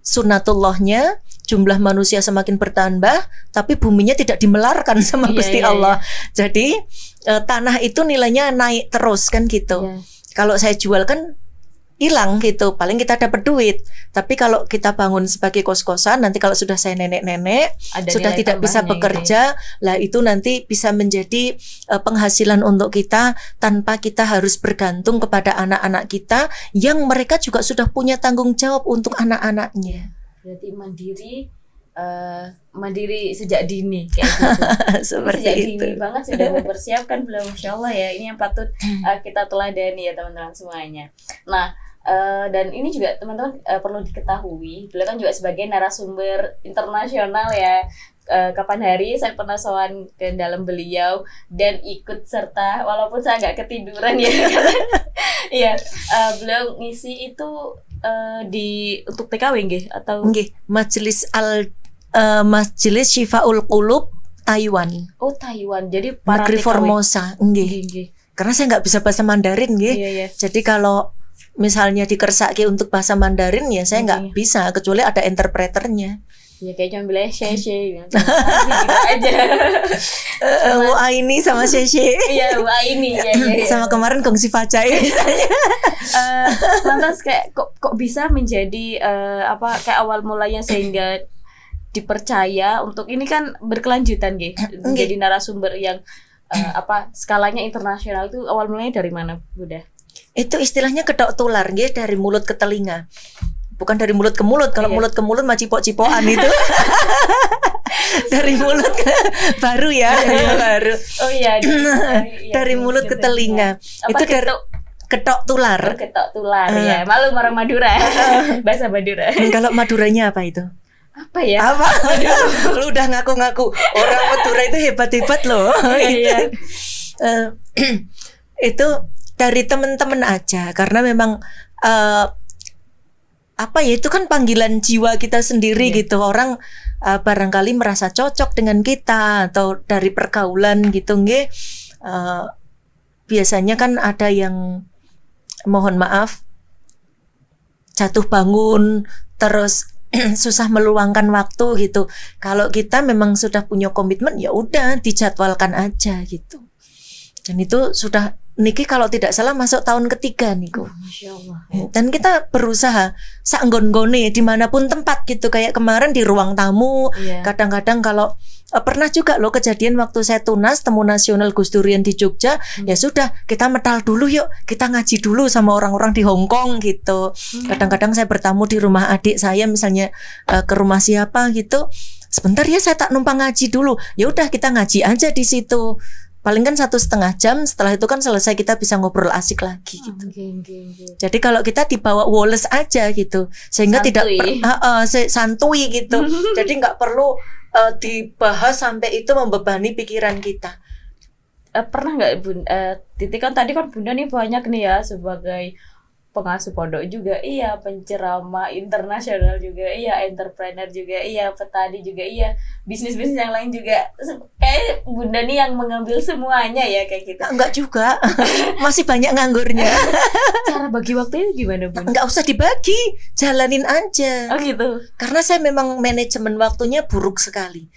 sunnatullahnya, jumlah manusia semakin bertambah, tapi buminya tidak dimelarkan sama Gusti Allah. Jadi tanah itu nilainya naik terus kan gitu. Kalau saya jual kan hilang gitu, paling kita dapat duit. Tapi kalau kita bangun sebagai kos-kosan, nanti kalau sudah saya nenek-nenek, sudah tidak bisa bekerja, lah itu nanti bisa menjadi penghasilan untuk kita tanpa kita harus bergantung kepada anak-anak kita yang mereka juga sudah punya tanggung jawab untuk anak-anaknya. Berarti mandiri sejak dini kayak gitu. Seperti sejak itu. Dini banget sudah mempersiapkan beliau, Masya Allah ya. Ini yang patut kita teladani ya teman-teman semuanya. Nah, dan ini juga teman-teman perlu diketahui, beliau kan juga sebagai narasumber internasional ya. Kapan hari saya pernah sowan ke dalam beliau dan ikut serta, walaupun saya agak ketiduran ya. Iya, beliau ngisi itu untuk TKW nggih atau Majelis Syifaul Qulub Taiwan. Oh, Taiwan. Jadi para Negeri TKW. Formosa, nggih. Karena saya nggak bisa bahasa Mandarin, nggih. Jadi kalau misalnya dikersake untuk bahasa Mandarin ya saya nggak bisa, kecuali ada interpreternya. Ya kayak cuma bilang Sheshe gitu aja. Wah ini sama Sheshe. Iya, wah ini ya. Sama kemarin Gongsi Facai. Lantas kayak kok bisa menjadi kayak awal mulanya sehingga dipercaya untuk ini kan berkelanjutan menjadi narasumber yang skalanya internasional, itu awal mulanya dari mana, Bunda? Itu istilahnya kedok tular dari mulut ke telinga. Bukan dari mulut ke mulut. Kalau mulut ke mulut mah cipok-cipokan itu. Dari mulut ke baru ya. Baru. Oh iya. Dari mulut ke telinga. Itu dari ketok tular. Ketok tular ya. Malu orang Madura. Bahasa Madura. Kalau Maduranya apa itu? Apa ya? Apa? Lu udah ngaku-ngaku orang Madura itu hebat-hebat loh. Iya. Itu dari teman-teman aja, karena memang itu kan panggilan jiwa kita sendiri gitu. Orang barangkali merasa cocok dengan kita atau dari pergaulan gitu nggih. Biasanya kan ada yang mohon maaf jatuh bangun terus susah meluangkan waktu gitu. Kalau kita memang sudah punya komitmen, ya udah dijadwalkan aja gitu. Dan itu sudah niki kalau tidak salah masuk tahun ketiga niku. Masya Allah. Dan kita berusaha sak nggon-nggone dimanapun tempat gitu. Kayak kemarin di ruang tamu. Kadang-kadang kalau pernah juga loh kejadian waktu saya tunas temu nasional Gus Durian di Jogja. Ya sudah, kita medal dulu yuk, kita ngaji dulu sama orang-orang di Hong Kong gitu. Kadang-kadang saya bertamu di rumah adik saya misalnya, ke rumah siapa gitu. Sebentar ya, saya tak numpang ngaji dulu. Ya udah, kita ngaji aja di situ. Paling kan 1,5 jam, setelah itu kan selesai, kita bisa ngobrol asik lagi gitu. Jadi kalau kita dibawa woles aja gitu, sehingga santuy. Santuy gitu. Jadi nggak perlu dibahas sampai itu membebani pikiran kita. Pernah nggak Bunda, Titi kan tadi kan Bunda nih banyak nih ya sebagai pengasuh pondok juga, iya, penceramah internasional juga, iya, entrepreneur juga, iya, petani juga, iya, bisnis-bisnis yang lain juga. Kayak Bunda nih yang mengambil semuanya ya kayak gitu. Enggak juga. Masih banyak nganggurnya. Cara bagi waktunya gimana Bun? Enggak usah dibagi, jalanin aja. Oh gitu. Karena saya memang manajemen waktunya buruk sekali.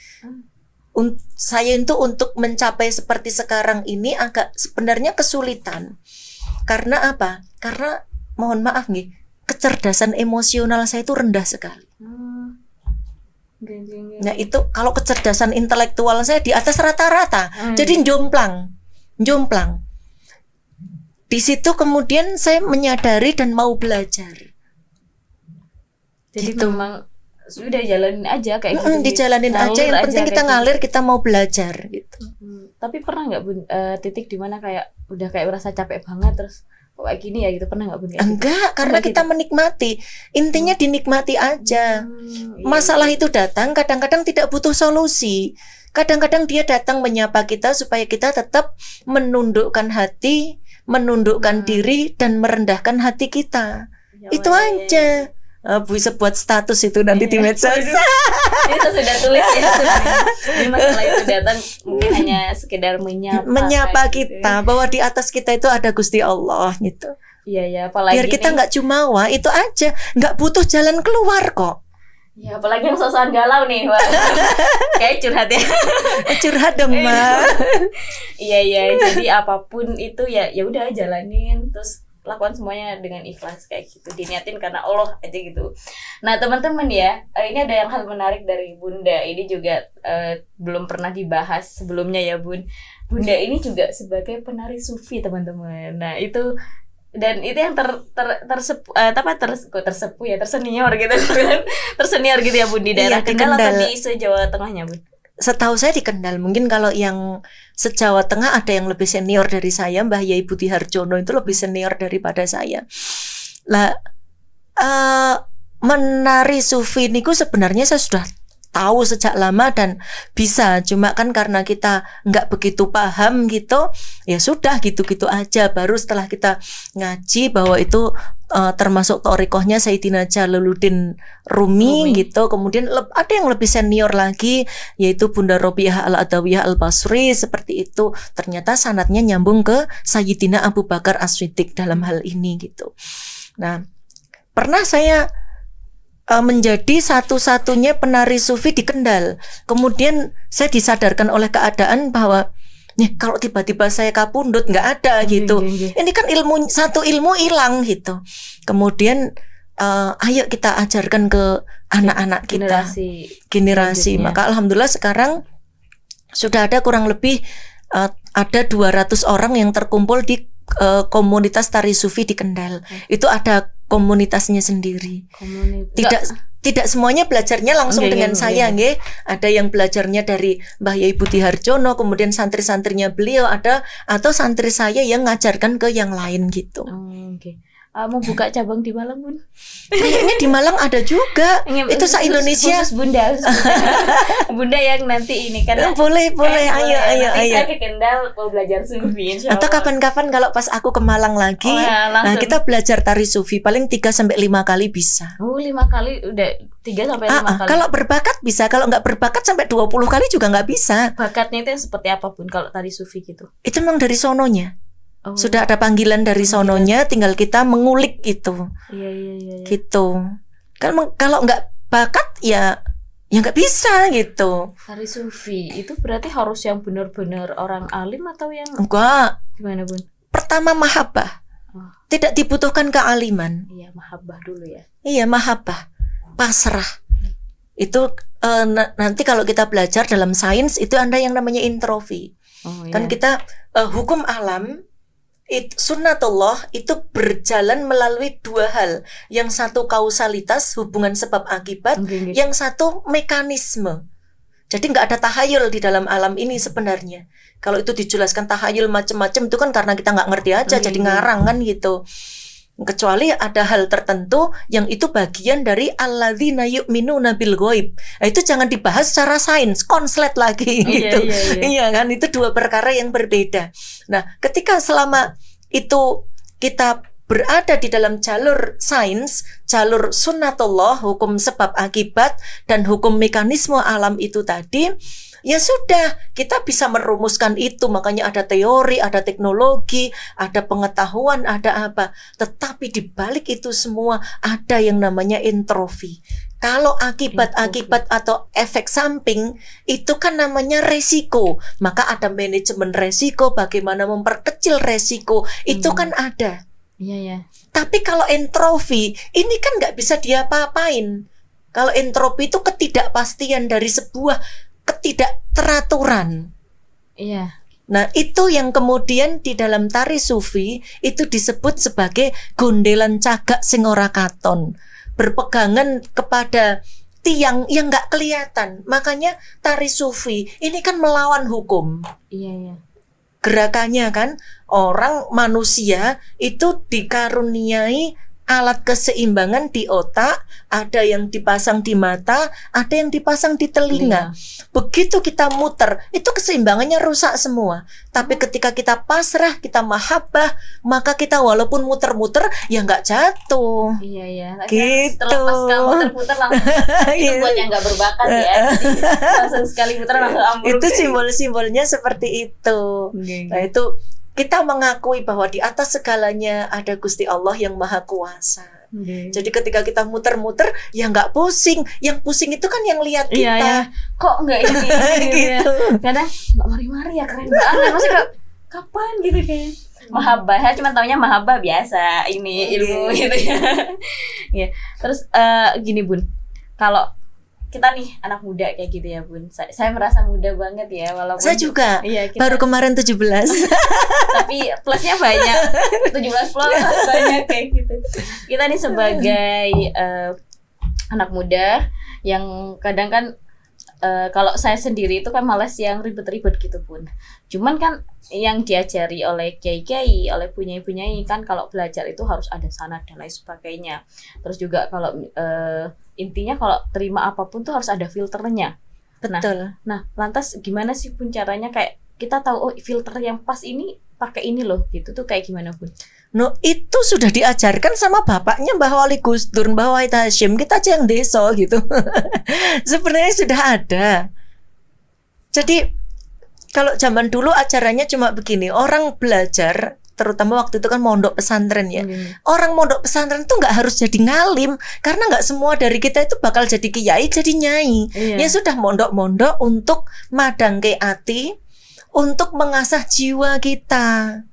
Saya itu untuk mencapai seperti sekarang ini agak sebenarnya kesulitan. Karena apa? Karena mohon maaf nih, kecerdasan emosional saya itu rendah sekali. Nah itu kalau kecerdasan intelektual saya di atas rata-rata, jadi jomplang. Di situ kemudian saya menyadari dan mau belajar. Jadi gitu. memang sudah jalanin aja kayak gitu. Dijalanin aja, yang penting kita ngalir, kita mau belajar gitu. Tapi pernah nggak Bun titik dimana kayak udah kayak merasa capek banget terus kayak gini ya gitu, pernah nggak Bun? Enggak, karena kita menikmati. Intinya dinikmati aja. Masalah itu datang kadang-kadang tidak butuh solusi. Kadang-kadang dia datang menyapa kita supaya kita tetap menundukkan hati, menundukkan diri dan merendahkan hati kita. Itu aja. Bisa buat status itu nanti di medsos. Ini saya sudah tulis ya. Jadi masalah itu datang mungkin hanya sekedar menyapa kita gitu. Bahwa di atas kita itu ada Gusti Allah gitu. Iya ya, apalagi biar kita nggak jumawa, itu aja, nggak butuh jalan keluar kok. Ya apalagi yang sosokan galau nih, wah. Kayak curhat ya. Curhat dong, Ma. Iya, jadi apapun itu ya udah jalanin, terus lakukan semuanya dengan ikhlas kayak gitu, diniatin karena Allah aja gitu. Nah teman-teman ya, ini ada yang hal menarik dari Bunda, ini juga belum pernah dibahas sebelumnya ya Bun. Bunda ini juga sebagai penari sufi teman-teman. Nah itu, dan itu yang tersenior gitu kan, tersenior gitu ya Bun di daerah Kendal atau di se-Jawa Tengahnya Bun? Setahu saya di Kendal. Mungkin kalau yang se-Jawa Tengah ada yang lebih senior dari saya, Mbah Yai Budi Harjono itu lebih senior daripada saya. Lah menari sufi niku sebenarnya saya sudah tahu sejak lama dan bisa, cuma kan karena kita nggak begitu paham gitu, ya sudah gitu-gitu aja. Baru setelah kita ngaji bahwa itu termasuk thorikohnya Sayyidina Jalaluddin Rumi gitu. Kemudian ada yang lebih senior lagi, yaitu Bunda Robiah Al-Adawiyah Al-Basri, seperti itu. Ternyata sanadnya nyambung ke Sayyidina Abu Bakar As-Siddiq dalam hal ini gitu. Nah, pernah saya menjadi satu-satunya penari sufi di Kendal. Kemudian saya disadarkan oleh keadaan bahwa nih kalau tiba-tiba saya kapundut nggak ada gitu. Ini kan satu ilmu hilang gitu. Kemudian ayo kita ajarkan ke anak-anak kita, generasi. Maka alhamdulillah sekarang sudah ada kurang lebih ada 200 orang yang terkumpul di komunitas tari sufi di Kendal. Itu ada komunitasnya sendiri. Tidak semuanya belajarnya langsung dengan saya, nggih. Ada yang belajarnya dari Mbah Yai Budi Harjono, kemudian santri-santrinya beliau ada, atau santri saya yang ngajarkan ke yang lain gitu. Mau buka cabang di Malang Bun? Kayaknya di Malang ada juga. Itu se-Indonesia. Khusus Bunda. Bunda yang nanti ini kan. Boleh. Ayo. Saya ke Kendal mau belajar sufi. Atau kapan-kapan kalau pas aku ke Malang lagi, nah kita belajar tari sufi paling 3-5 kali bisa. 5 kali udah 3-5 kali. Kalau berbakat bisa, kalau nggak berbakat sampai 20 kali juga nggak bisa. Bakatnya itu yang seperti apa Bun kalau tari sufi gitu? Itu memang dari sononya. Sudah ada panggilan dari sononya, tinggal kita mengulik itu. Iya. Gitu. Kalau nggak bakat ya nggak bisa gitu. Tari sufi itu berarti harus yang benar-benar orang alim atau yang enggak? Gimana Bun? Pertama mahabbah. Tidak dibutuhkan kealiman. Iya, mahabbah dulu ya. Iya, mahabbah. Pasrah. Itu nanti kalau kita belajar dalam sains itu ada yang namanya introfi. Kan kita hukum alam sunnatullah itu berjalan melalui dua hal. Yang satu kausalitas, hubungan sebab akibat, yang satu mekanisme. Jadi nggak ada tahayul di dalam alam ini sebenarnya. Kalau itu dijelaskan tahayul macam-macam itu kan karena kita nggak ngerti aja, jadi ngarang kan gitu. Kecuali ada hal tertentu yang itu bagian dari alladzina yu'minuna bil ghaib. Nah, itu jangan dibahas secara sains, konslet lagi gitu. Iya kan, itu dua perkara yang berbeda. Nah, ketika selama itu kita berada di dalam jalur sains, jalur sunnatullah, hukum sebab akibat dan hukum mekanisme alam itu tadi, Ya sudah, kita bisa merumuskan itu. Makanya ada teori, ada teknologi, ada pengetahuan, ada apa. Tetapi di balik itu semua ada yang namanya entropi. Kalau akibat-akibat atau efek samping itu kan namanya resiko. Maka ada manajemen resiko, bagaimana memperkecil resiko, itu kan ada. Iya ya. Tapi kalau entropi ini kan nggak bisa diapa-apain. Kalau entropi itu ketidakpastian dari sebuah ketidakteraturan. Iya. Nah, itu yang kemudian di dalam tari sufi itu disebut sebagai gondelan cagak sing ora katon. Berpegangan kepada tiang yang nggak kelihatan. Makanya tari sufi ini kan melawan hukum. Iya ya. Gerakannya kan orang manusia itu dikaruniai alat keseimbangan di otak, ada yang dipasang di mata, ada yang dipasang di telinga. Begitu kita muter, itu keseimbangannya rusak semua. Tapi ketika kita pasrah, kita mahabbah, maka kita walaupun muter-muter ya nggak jatuh. Iya ya. Gitu. Setelah pas kamu muter-muter langsung itu buat yang nggak berbakat ya. Jadi, langsung sekali muter langsung ambruk. Itu simbol-simbolnya seperti itu. Nah itu kita mengakui bahwa di atas segalanya ada Gusti Allah yang Maha Kuasa. Jadi ketika kita muter-muter ya nggak pusing. Yang pusing itu kan yang lihat kita. Iya. Kok nggak ini gitu. Kadang nggak mari-mari ya, keren banget. Maksudnya kapan gitu kan? Mahabbah, saya cuma taunya mahabbah biasa ini ilmu gitu ya. Ya. Terus gini Bun, kalau kita nih anak muda kayak gitu ya Bun, saya merasa muda banget ya, walaupun saya juga baru kemarin 17. Tapi plusnya banyak, 17 plus banyak kayak gitu. Kita nih sebagai anak muda yang kadang kan kalau saya sendiri itu kan malas yang ribet-ribet gitu Bun. Cuman kan yang diajari oleh kiai-kiai, oleh punyai-punyai kan kalau belajar itu harus ada sanad dan lain sebagainya. Terus juga kalau intinya kalau terima apapun tuh harus ada filternya. Betul. Nah, lantas gimana sih Bun caranya kayak kita tahu oh filter yang pas ini pakai ini loh gitu tuh kayak gimana Bun? No, itu sudah diajarkan sama bapaknya Mbah Wali Gus Dur, Mbah Wahid Hasyim, kita aja yang desa gitu. Sebenarnya sudah ada. Jadi kalau zaman dulu acaranya cuma begini, orang belajar, terutama waktu itu kan mondok pesantren ya. Orang mondok pesantren tuh nggak harus jadi ngalim, karena nggak semua dari kita itu bakal jadi kiai, jadi nyai. Ya sudah mondok-mondok untuk madangke ati, untuk mengasah jiwa kita.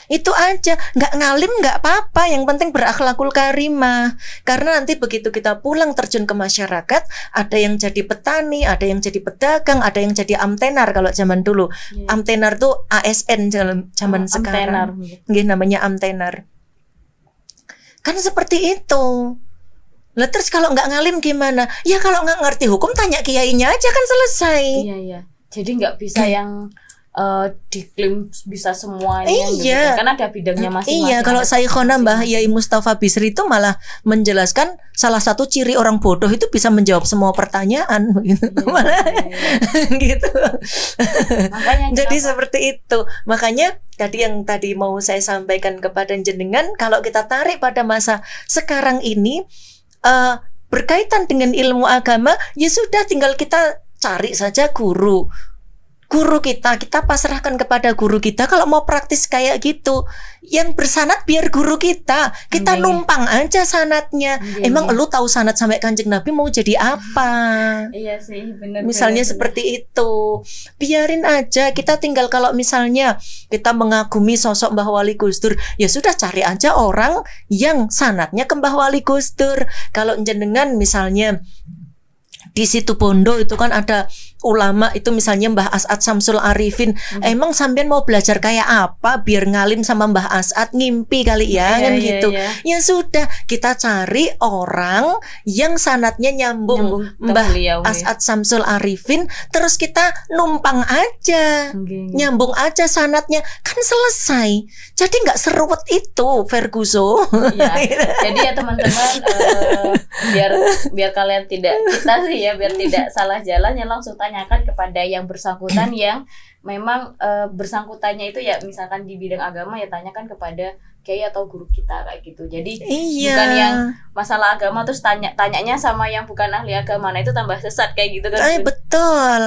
Itu aja, nggak ngalim nggak apa-apa, yang penting berakhlakul karimah. Karena nanti begitu kita pulang terjun ke masyarakat, ada yang jadi petani, ada yang jadi pedagang, ada yang jadi amtenar kalau zaman dulu. Amtenar tuh ASN zaman sekarang. Nggih, namanya amtenar. Kan seperti itu. Lah terus kalau nggak ngalim gimana? Ya kalau nggak ngerti hukum tanya kiainya aja kan selesai. Iya. Jadi nggak bisa yang diklaim bisa semuanya gitu. Karena ada bidangnya masing-masing. Iya, kalau Syekhona Mbah Yai Mustafa Bisri itu malah menjelaskan salah satu ciri orang bodoh itu bisa menjawab semua pertanyaan gitu. Gitu. Makanya jadi seperti itu. Makanya tadi mau saya sampaikan kepada jenengan, kalau kita tarik pada masa sekarang ini berkaitan dengan ilmu agama, ya sudah tinggal kita cari saja guru kita pasrahkan kepada guru kita. Kalau mau praktis kayak gitu, yang bersanad biar guru kita numpang aja sanadnya. Emang lu tahu sanad sampai Kanjeng Nabi mau jadi apa? Iya sih, benar. Misalnya seperti itu, biarin aja. Kita tinggal kalau misalnya kita mengagumi sosok Mbah Wali Gus Dur, ya sudah cari aja orang yang sanadnya ke Mbah Wali Gus Dur. Kalau jenengan misalnya di situ Bondo itu kan ada ulama itu misalnya Mbah As'ad Samsul Arifin. Emang sampean mau belajar kayak apa biar ngalim sama Mbah As'ad? Ngimpi kali ya, kan gitu. Ya sudah, kita cari orang yang sanadnya nyambung Mbah As'ad Samsul Arifin, terus kita numpang aja, nyambung aja sanadnya, kan selesai. Jadi nggak seruwet itu, Ferguson. Jadi ya teman-teman, biar kalian biar tidak salah jalan, ya langsung tanyakan kepada yang bersangkutan yang memang bersangkutannya itu ya misalkan di bidang agama, ya tanyakan kepada kiai atau guru kita kayak gitu. Jadi bukan yang masalah agama terus tanyanya sama yang bukan ahli agama, nah itu tambah sesat kayak gitu kan. Betul.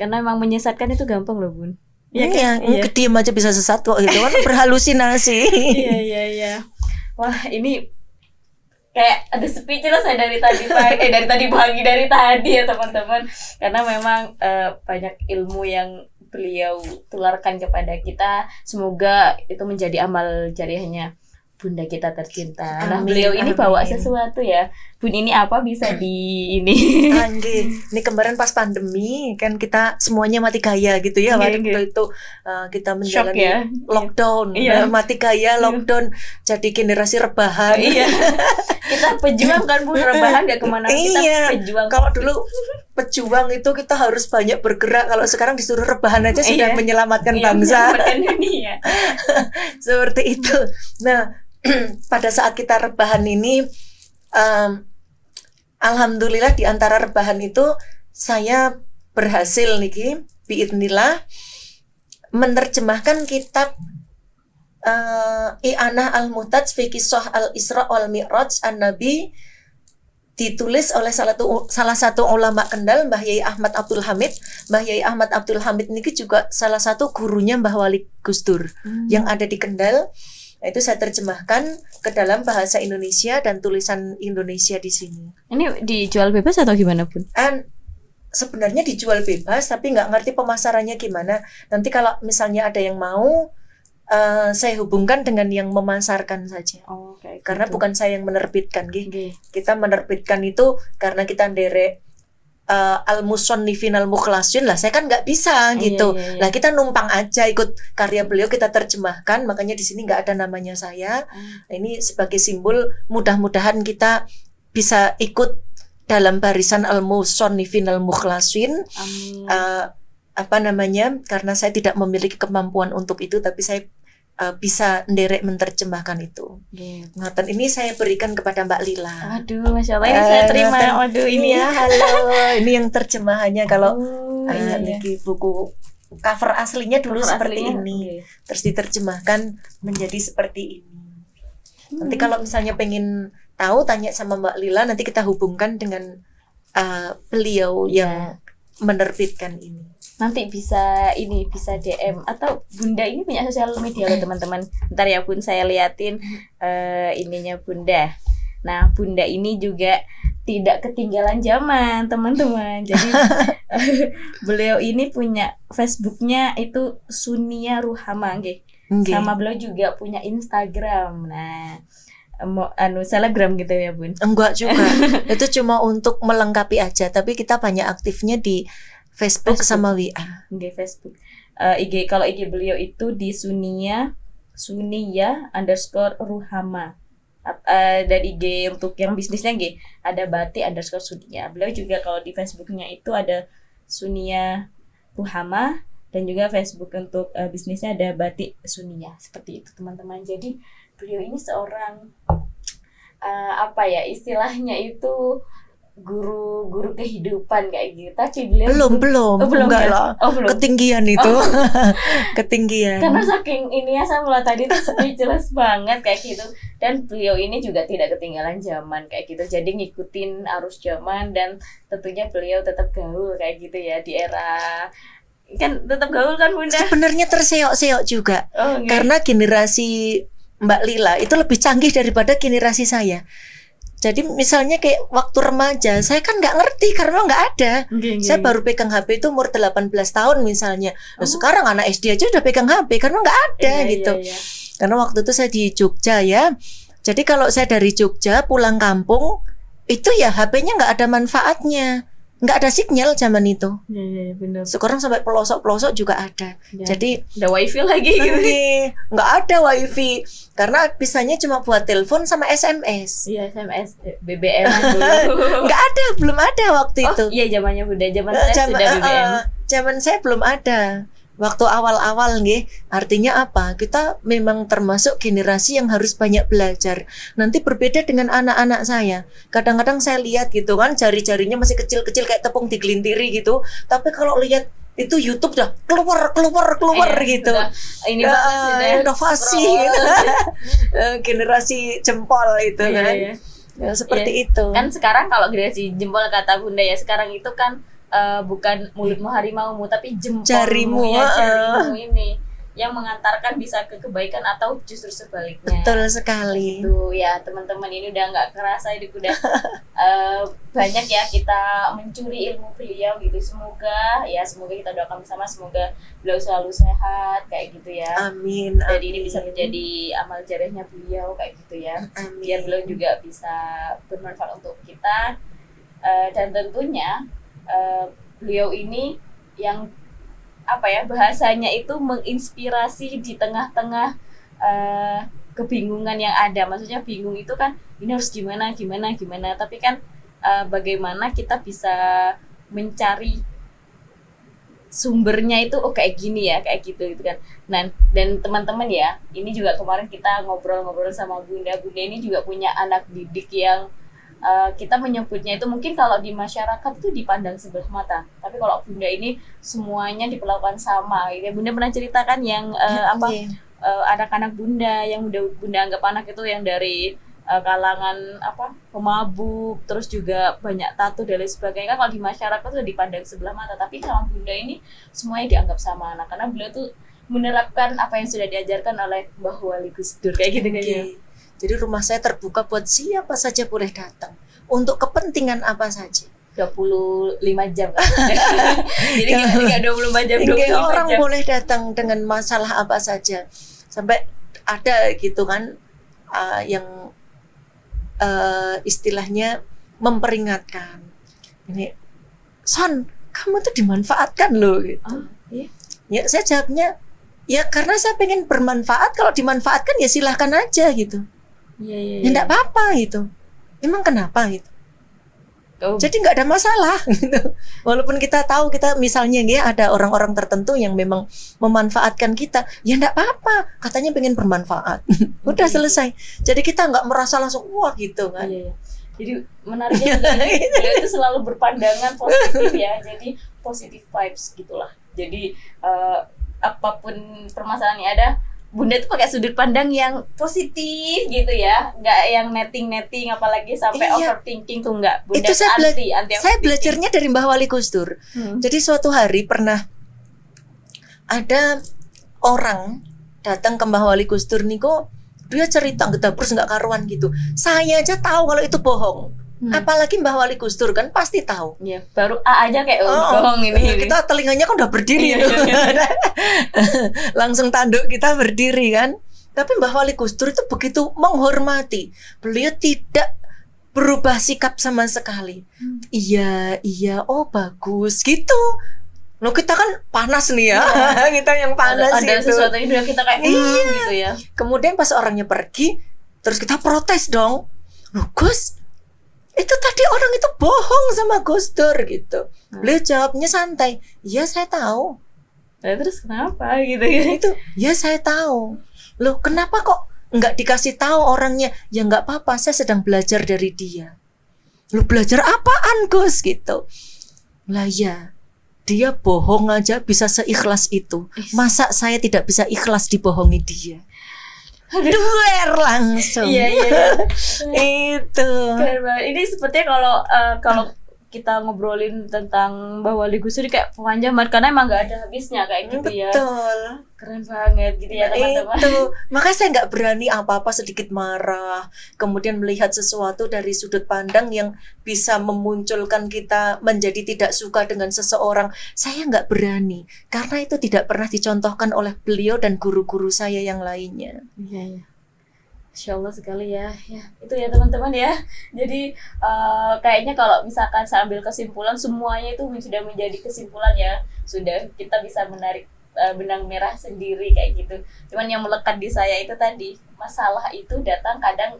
Karena memang menyesatkan itu gampang loh Bun. Iya, diem aja bisa sesat kok gitu kan, berhalusinasi. Iya. Wah, ini kayak ada speechless saya dari tadi pagi dari tadi ya teman-teman. Karena memang banyak ilmu yang beliau tularkan kepada kita. Semoga itu menjadi amal jariahnya Bunda kita tercinta. Nah, beliau ini bawa sesuatu ya. Bun, ini apa bisa di ini? Ini kemarin pas pandemi kan kita semuanya mati gaya gitu ya. Waktu itu kita menjalani lockdown, mati gaya lockdown, jadi generasi rebahan. Kita pejuang kan Bun, rebahan gak kemana. Kita pejuang. Kalau dulu pejuang itu kita harus banyak bergerak. Kalau sekarang disuruh rebahan aja sudah menyelamatkan bangsa. Dunia. Seperti itu. Nah, pada saat kita rebahan ini, alhamdulillah di antara rebahan itu saya berhasil niki biidznillah menerjemahkan kitab I'anah al-Muhtaj fi Qissah al-Isra wal Mi'raj an-Nabi, ditulis oleh salah satu ulama Kendal, Mbah Yai Ahmad Abdul Hamid. Mbah Yai Ahmad Abdul Hamid niki juga salah satu gurunya Mbah Wali Gusdur yang ada di Kendal. Itu saya terjemahkan ke dalam bahasa Indonesia dan tulisan Indonesia di sini. Ini dijual bebas atau gimana Bun? Sebenarnya dijual bebas, tapi nggak ngerti pemasarannya gimana. Nanti kalau misalnya ada yang mau, saya hubungkan dengan yang memasarkan saja. Karena bukan saya yang menerbitkan, Kita menerbitkan itu karena kita nderek al-musannifin al-mukhlasin lah, saya kan nggak bisa gitu. Lah kita numpang aja ikut karya beliau, kita terjemahkan, makanya di sini nggak ada namanya saya. Nah, ini sebagai simbol, mudah-mudahan kita bisa ikut dalam barisan al-musannifin al-mukhlasin. Karena saya tidak memiliki kemampuan untuk itu, tapi saya bisa nderek menerjemahkan itu. Ngoten ini saya berikan kepada Mbak Lila. Aduh, Masya Allah, ini saya terima. Waduh, ini ya, halo. Ini yang terjemahannya. Kalau niki buku cover aslinya dulu seperti ini, terus diterjemahkan menjadi seperti ini. Nanti kalau misalnya pengen tahu, tanya sama Mbak Lila, nanti kita hubungkan dengan beliau yang menerbitkan ini. Nanti bisa DM atau Bunda ini punya sosial media loh teman-teman. Ntar ya Bun, saya liatin ininya Bunda. Nah, Bunda ini juga tidak ketinggalan zaman teman-teman. Jadi beliau ini punya Facebooknya itu Sunia Ruhama, sama beliau juga punya Instagram. Nah, selebgram gitu ya Bun? Enggak juga. Itu cuma untuk melengkapi aja. Tapi kita banyak aktifnya di Facebook sama WA. Di Facebook. Kalau IG beliau itu di Sunia _Ruhama. Dan IG untuk yang bisnisnya ada Batik _Sunia. Beliau juga kalau di Facebooknya itu ada Sunia Ruhama, dan juga Facebook untuk bisnisnya ada Batik Sunia. Seperti itu teman-teman. Jadi beliau ini seorang istilahnya itu guru kehidupan kayak gitu. Tapi beliau belum enggak lah. Belum. Ketinggian itu. Ketinggian. Karena saking ininya saya mulai tadi tuh speechless banget kayak gitu. Dan beliau ini juga tidak ketinggalan zaman kayak gitu. Jadi ngikutin arus zaman, dan tentunya beliau tetap gaul kayak gitu ya di era, kan tetap gaul kan Bunda. Sebenarnya terseok-seok juga. Karena generasi Mbak Lila itu lebih canggih daripada generasi saya. Jadi misalnya kayak waktu remaja, saya kan nggak ngerti karena nggak ada. Saya baru pegang HP itu umur 18 tahun misalnya. Nah, sekarang anak SD aja udah pegang HP karena nggak ada gitu. Karena waktu itu saya di Jogja ya. Jadi kalau saya dari Jogja pulang kampung, itu ya HP-nya nggak ada manfaatnya. Nggak ada sinyal zaman itu. Iya, benar. Sekarang sampai pelosok-pelosok juga ada. Jadi ada wifi lagi gitu. Nggak ada wifi karena bisanya cuma buat telepon sama SMS. Iya, SMS, BBM dulu. Nggak ada, belum ada waktu itu. Iya, zamannya Bunda, zaman saya sudah BBM. Zaman saya belum ada. Waktu awal-awal artinya apa? Kita memang termasuk generasi yang harus banyak belajar. Nanti berbeda dengan anak-anak saya. Kadang-kadang saya lihat gitu kan, jari-jarinya masih kecil-kecil kayak tepung digelintiri gitu. Tapi kalau lihat itu YouTube dah keluar gitu. Ini sudah inovasi gitu. Generasi jempol itu kan. Ya, seperti itu. Kan sekarang kalau generasi jempol kata Bunda ya, sekarang itu kan bukan mulutmu harimaumu tapi Jarimu, jarimu ini yang mengantarkan bisa ke kebaikan atau justru sebaliknya. Betul sekali. Itu ya teman-teman, ini udah nggak kerasa, ini udah banyak ya kita mencuri ilmu beliau gitu. Semoga kita doakan bersama, semoga beliau selalu sehat kayak gitu ya. Amin. Jadi ini bisa menjadi amal jariahnya beliau kayak gitu ya. Amin. Biar beliau juga bisa bermanfaat untuk kita. Dan tentunya beliau ini yang bahasanya itu menginspirasi di tengah-tengah kebingungan yang ada. Maksudnya bingung itu kan ini harus gimana, tapi kan bagaimana kita bisa mencari sumbernya itu kayak gini ya, kayak gitu kan. Nah, dan teman-teman ya, ini juga kemarin kita ngobrol-ngobrol sama Bunda ini juga punya anak didik yang kita menyebutnya itu mungkin kalau di masyarakat itu dipandang sebelah mata, tapi kalau Bunda ini semuanya diperlakukan sama gitu ya. Bunda pernah ceritakan yang anak-anak Bunda yang udah Bunda anggap anak itu yang dari kalangan pemabuk, terus juga banyak tato dan lain sebagainya. Kan kalau di masyarakat itu dipandang sebelah mata, tapi sama Bunda ini semuanya dianggap sama anak, karena beliau tuh menerapkan apa yang sudah diajarkan oleh Mbah Wali Gus Dur kayak gitu kan ya. Jadi rumah saya terbuka buat siapa saja boleh datang. Untuk kepentingan apa saja. 25 jam kan. Jadi enggak 24 jam, 25 orang jam. boleh datang dengan masalah apa saja. Sampai ada gitu kan yang istilahnya memperingatkan. Ini Son, kamu tuh dimanfaatkan loh gitu. Iya. Ya saya jawabnya, ya karena saya pengen bermanfaat, kalau dimanfaatkan ya silahkan aja gitu. Iya. Ya enggak apa-apa gitu. Emang kenapa gitu? Jadi nggak ada masalah gitu. Walaupun kita tahu kita misalnya ya ada orang-orang tertentu yang memang memanfaatkan kita, ya nggak apa-apa. Katanya pengen bermanfaat. Udah selesai. Jadi kita nggak merasa langsung wah gitu kan. Iya. Jadi menariknya beliau itu selalu berpandangan positif ya. Jadi positive vibes gitulah. Jadi apapun permasalahan yang ada, Bunda tuh pakai sudut pandang yang positif gitu ya, nggak yang netting apalagi sampai overthinking tuh nggak. Bunda itu saya saya belajarnya dari Mbah Wali Gus Dur. Jadi suatu hari pernah ada orang datang ke Mbah Wali Gus Dur Niko, dia cerita terus nggak karuan gitu. Saya aja tahu kalau itu bohong. Apalagi Mbah Wali Gus Dur kan pasti tahu. Ya, baru A aja kayak bohong ini. Kita telinganya kan udah berdiri langsung tanduk kita berdiri kan. Tapi Mbah Wali Gus Dur itu begitu menghormati. Beliau tidak berubah sikap sama sekali. Iya, oh bagus gitu. Loh kita kan panas nih ya. Kita yang panas ada gitu. sesuatu yang kita kayak gitu ya. Kemudian pas orangnya pergi, terus kita protes dong. Loh Gus, itu tadi orang itu bohong sama Gus Dur gitu. Beliau jawabnya santai, iya saya tahu. Nah, terus kenapa gitu ya? Itu, ya saya tahu. Loh kenapa kok nggak dikasih tahu orangnya? Ya nggak apa-apa, saya sedang belajar dari dia. Loh belajar apaan Gus gitu? Lah ya, dia bohong aja bisa seikhlas itu. Masa saya tidak bisa ikhlas dibohongi dia? Duer langsung. Iya. Itu. Keren banget. Ini sepertinya kalau kita ngobrolin tentang Mbah Wali Gus Dur kayak panjang banget karena emang nggak ada habisnya kayak gitu ya. Betul. Keren banget gitu ya teman-teman. Itu. Makanya saya nggak berani apa-apa sedikit marah, kemudian melihat sesuatu dari sudut pandang yang bisa memunculkan kita menjadi tidak suka dengan seseorang. Saya nggak berani karena itu tidak pernah dicontohkan oleh beliau dan guru-guru saya yang lainnya. Iya. Insya Allah sekali ya itu ya teman-teman ya. Jadi kayaknya kalau misalkan saya ambil kesimpulan, semuanya itu sudah menjadi kesimpulan ya, sudah kita bisa menarik benang merah sendiri kayak gitu. Cuman yang melekat di saya itu tadi, masalah itu datang kadang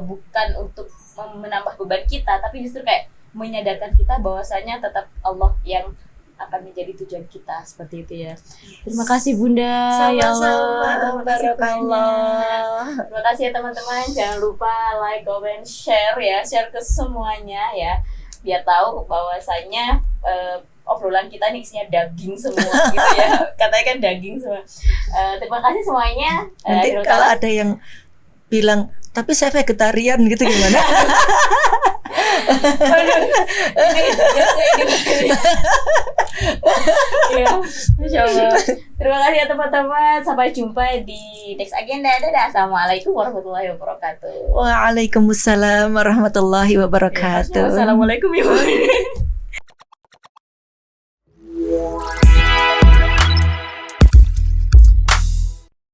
bukan untuk menambah beban kita, tapi justru kayak menyadarkan kita bahwasanya tetap Allah yang akan menjadi tujuan kita, seperti itu ya. Terima kasih Bunda. Sama-sama. Barakallah. Terima kasih ya teman-teman. Jangan lupa like, comment, share ya, share ke semuanya ya, biar tahu bahwasanya obrolan kita ini isinya daging semua gitu ya. Katanya kan daging semua. Terima kasih semuanya. Nanti kalau ada yang bilang tapi saya vegetarian gitu gimana? Ya, Masya Allah. Terima kasih ya teman-teman. Sampai jumpa di next agenda. Dadah. Assalamualaikum warahmatullahi wabarakatuh. Waalaikumsalam warahmatullahi wabarakatuh. Assalamualaikum ya.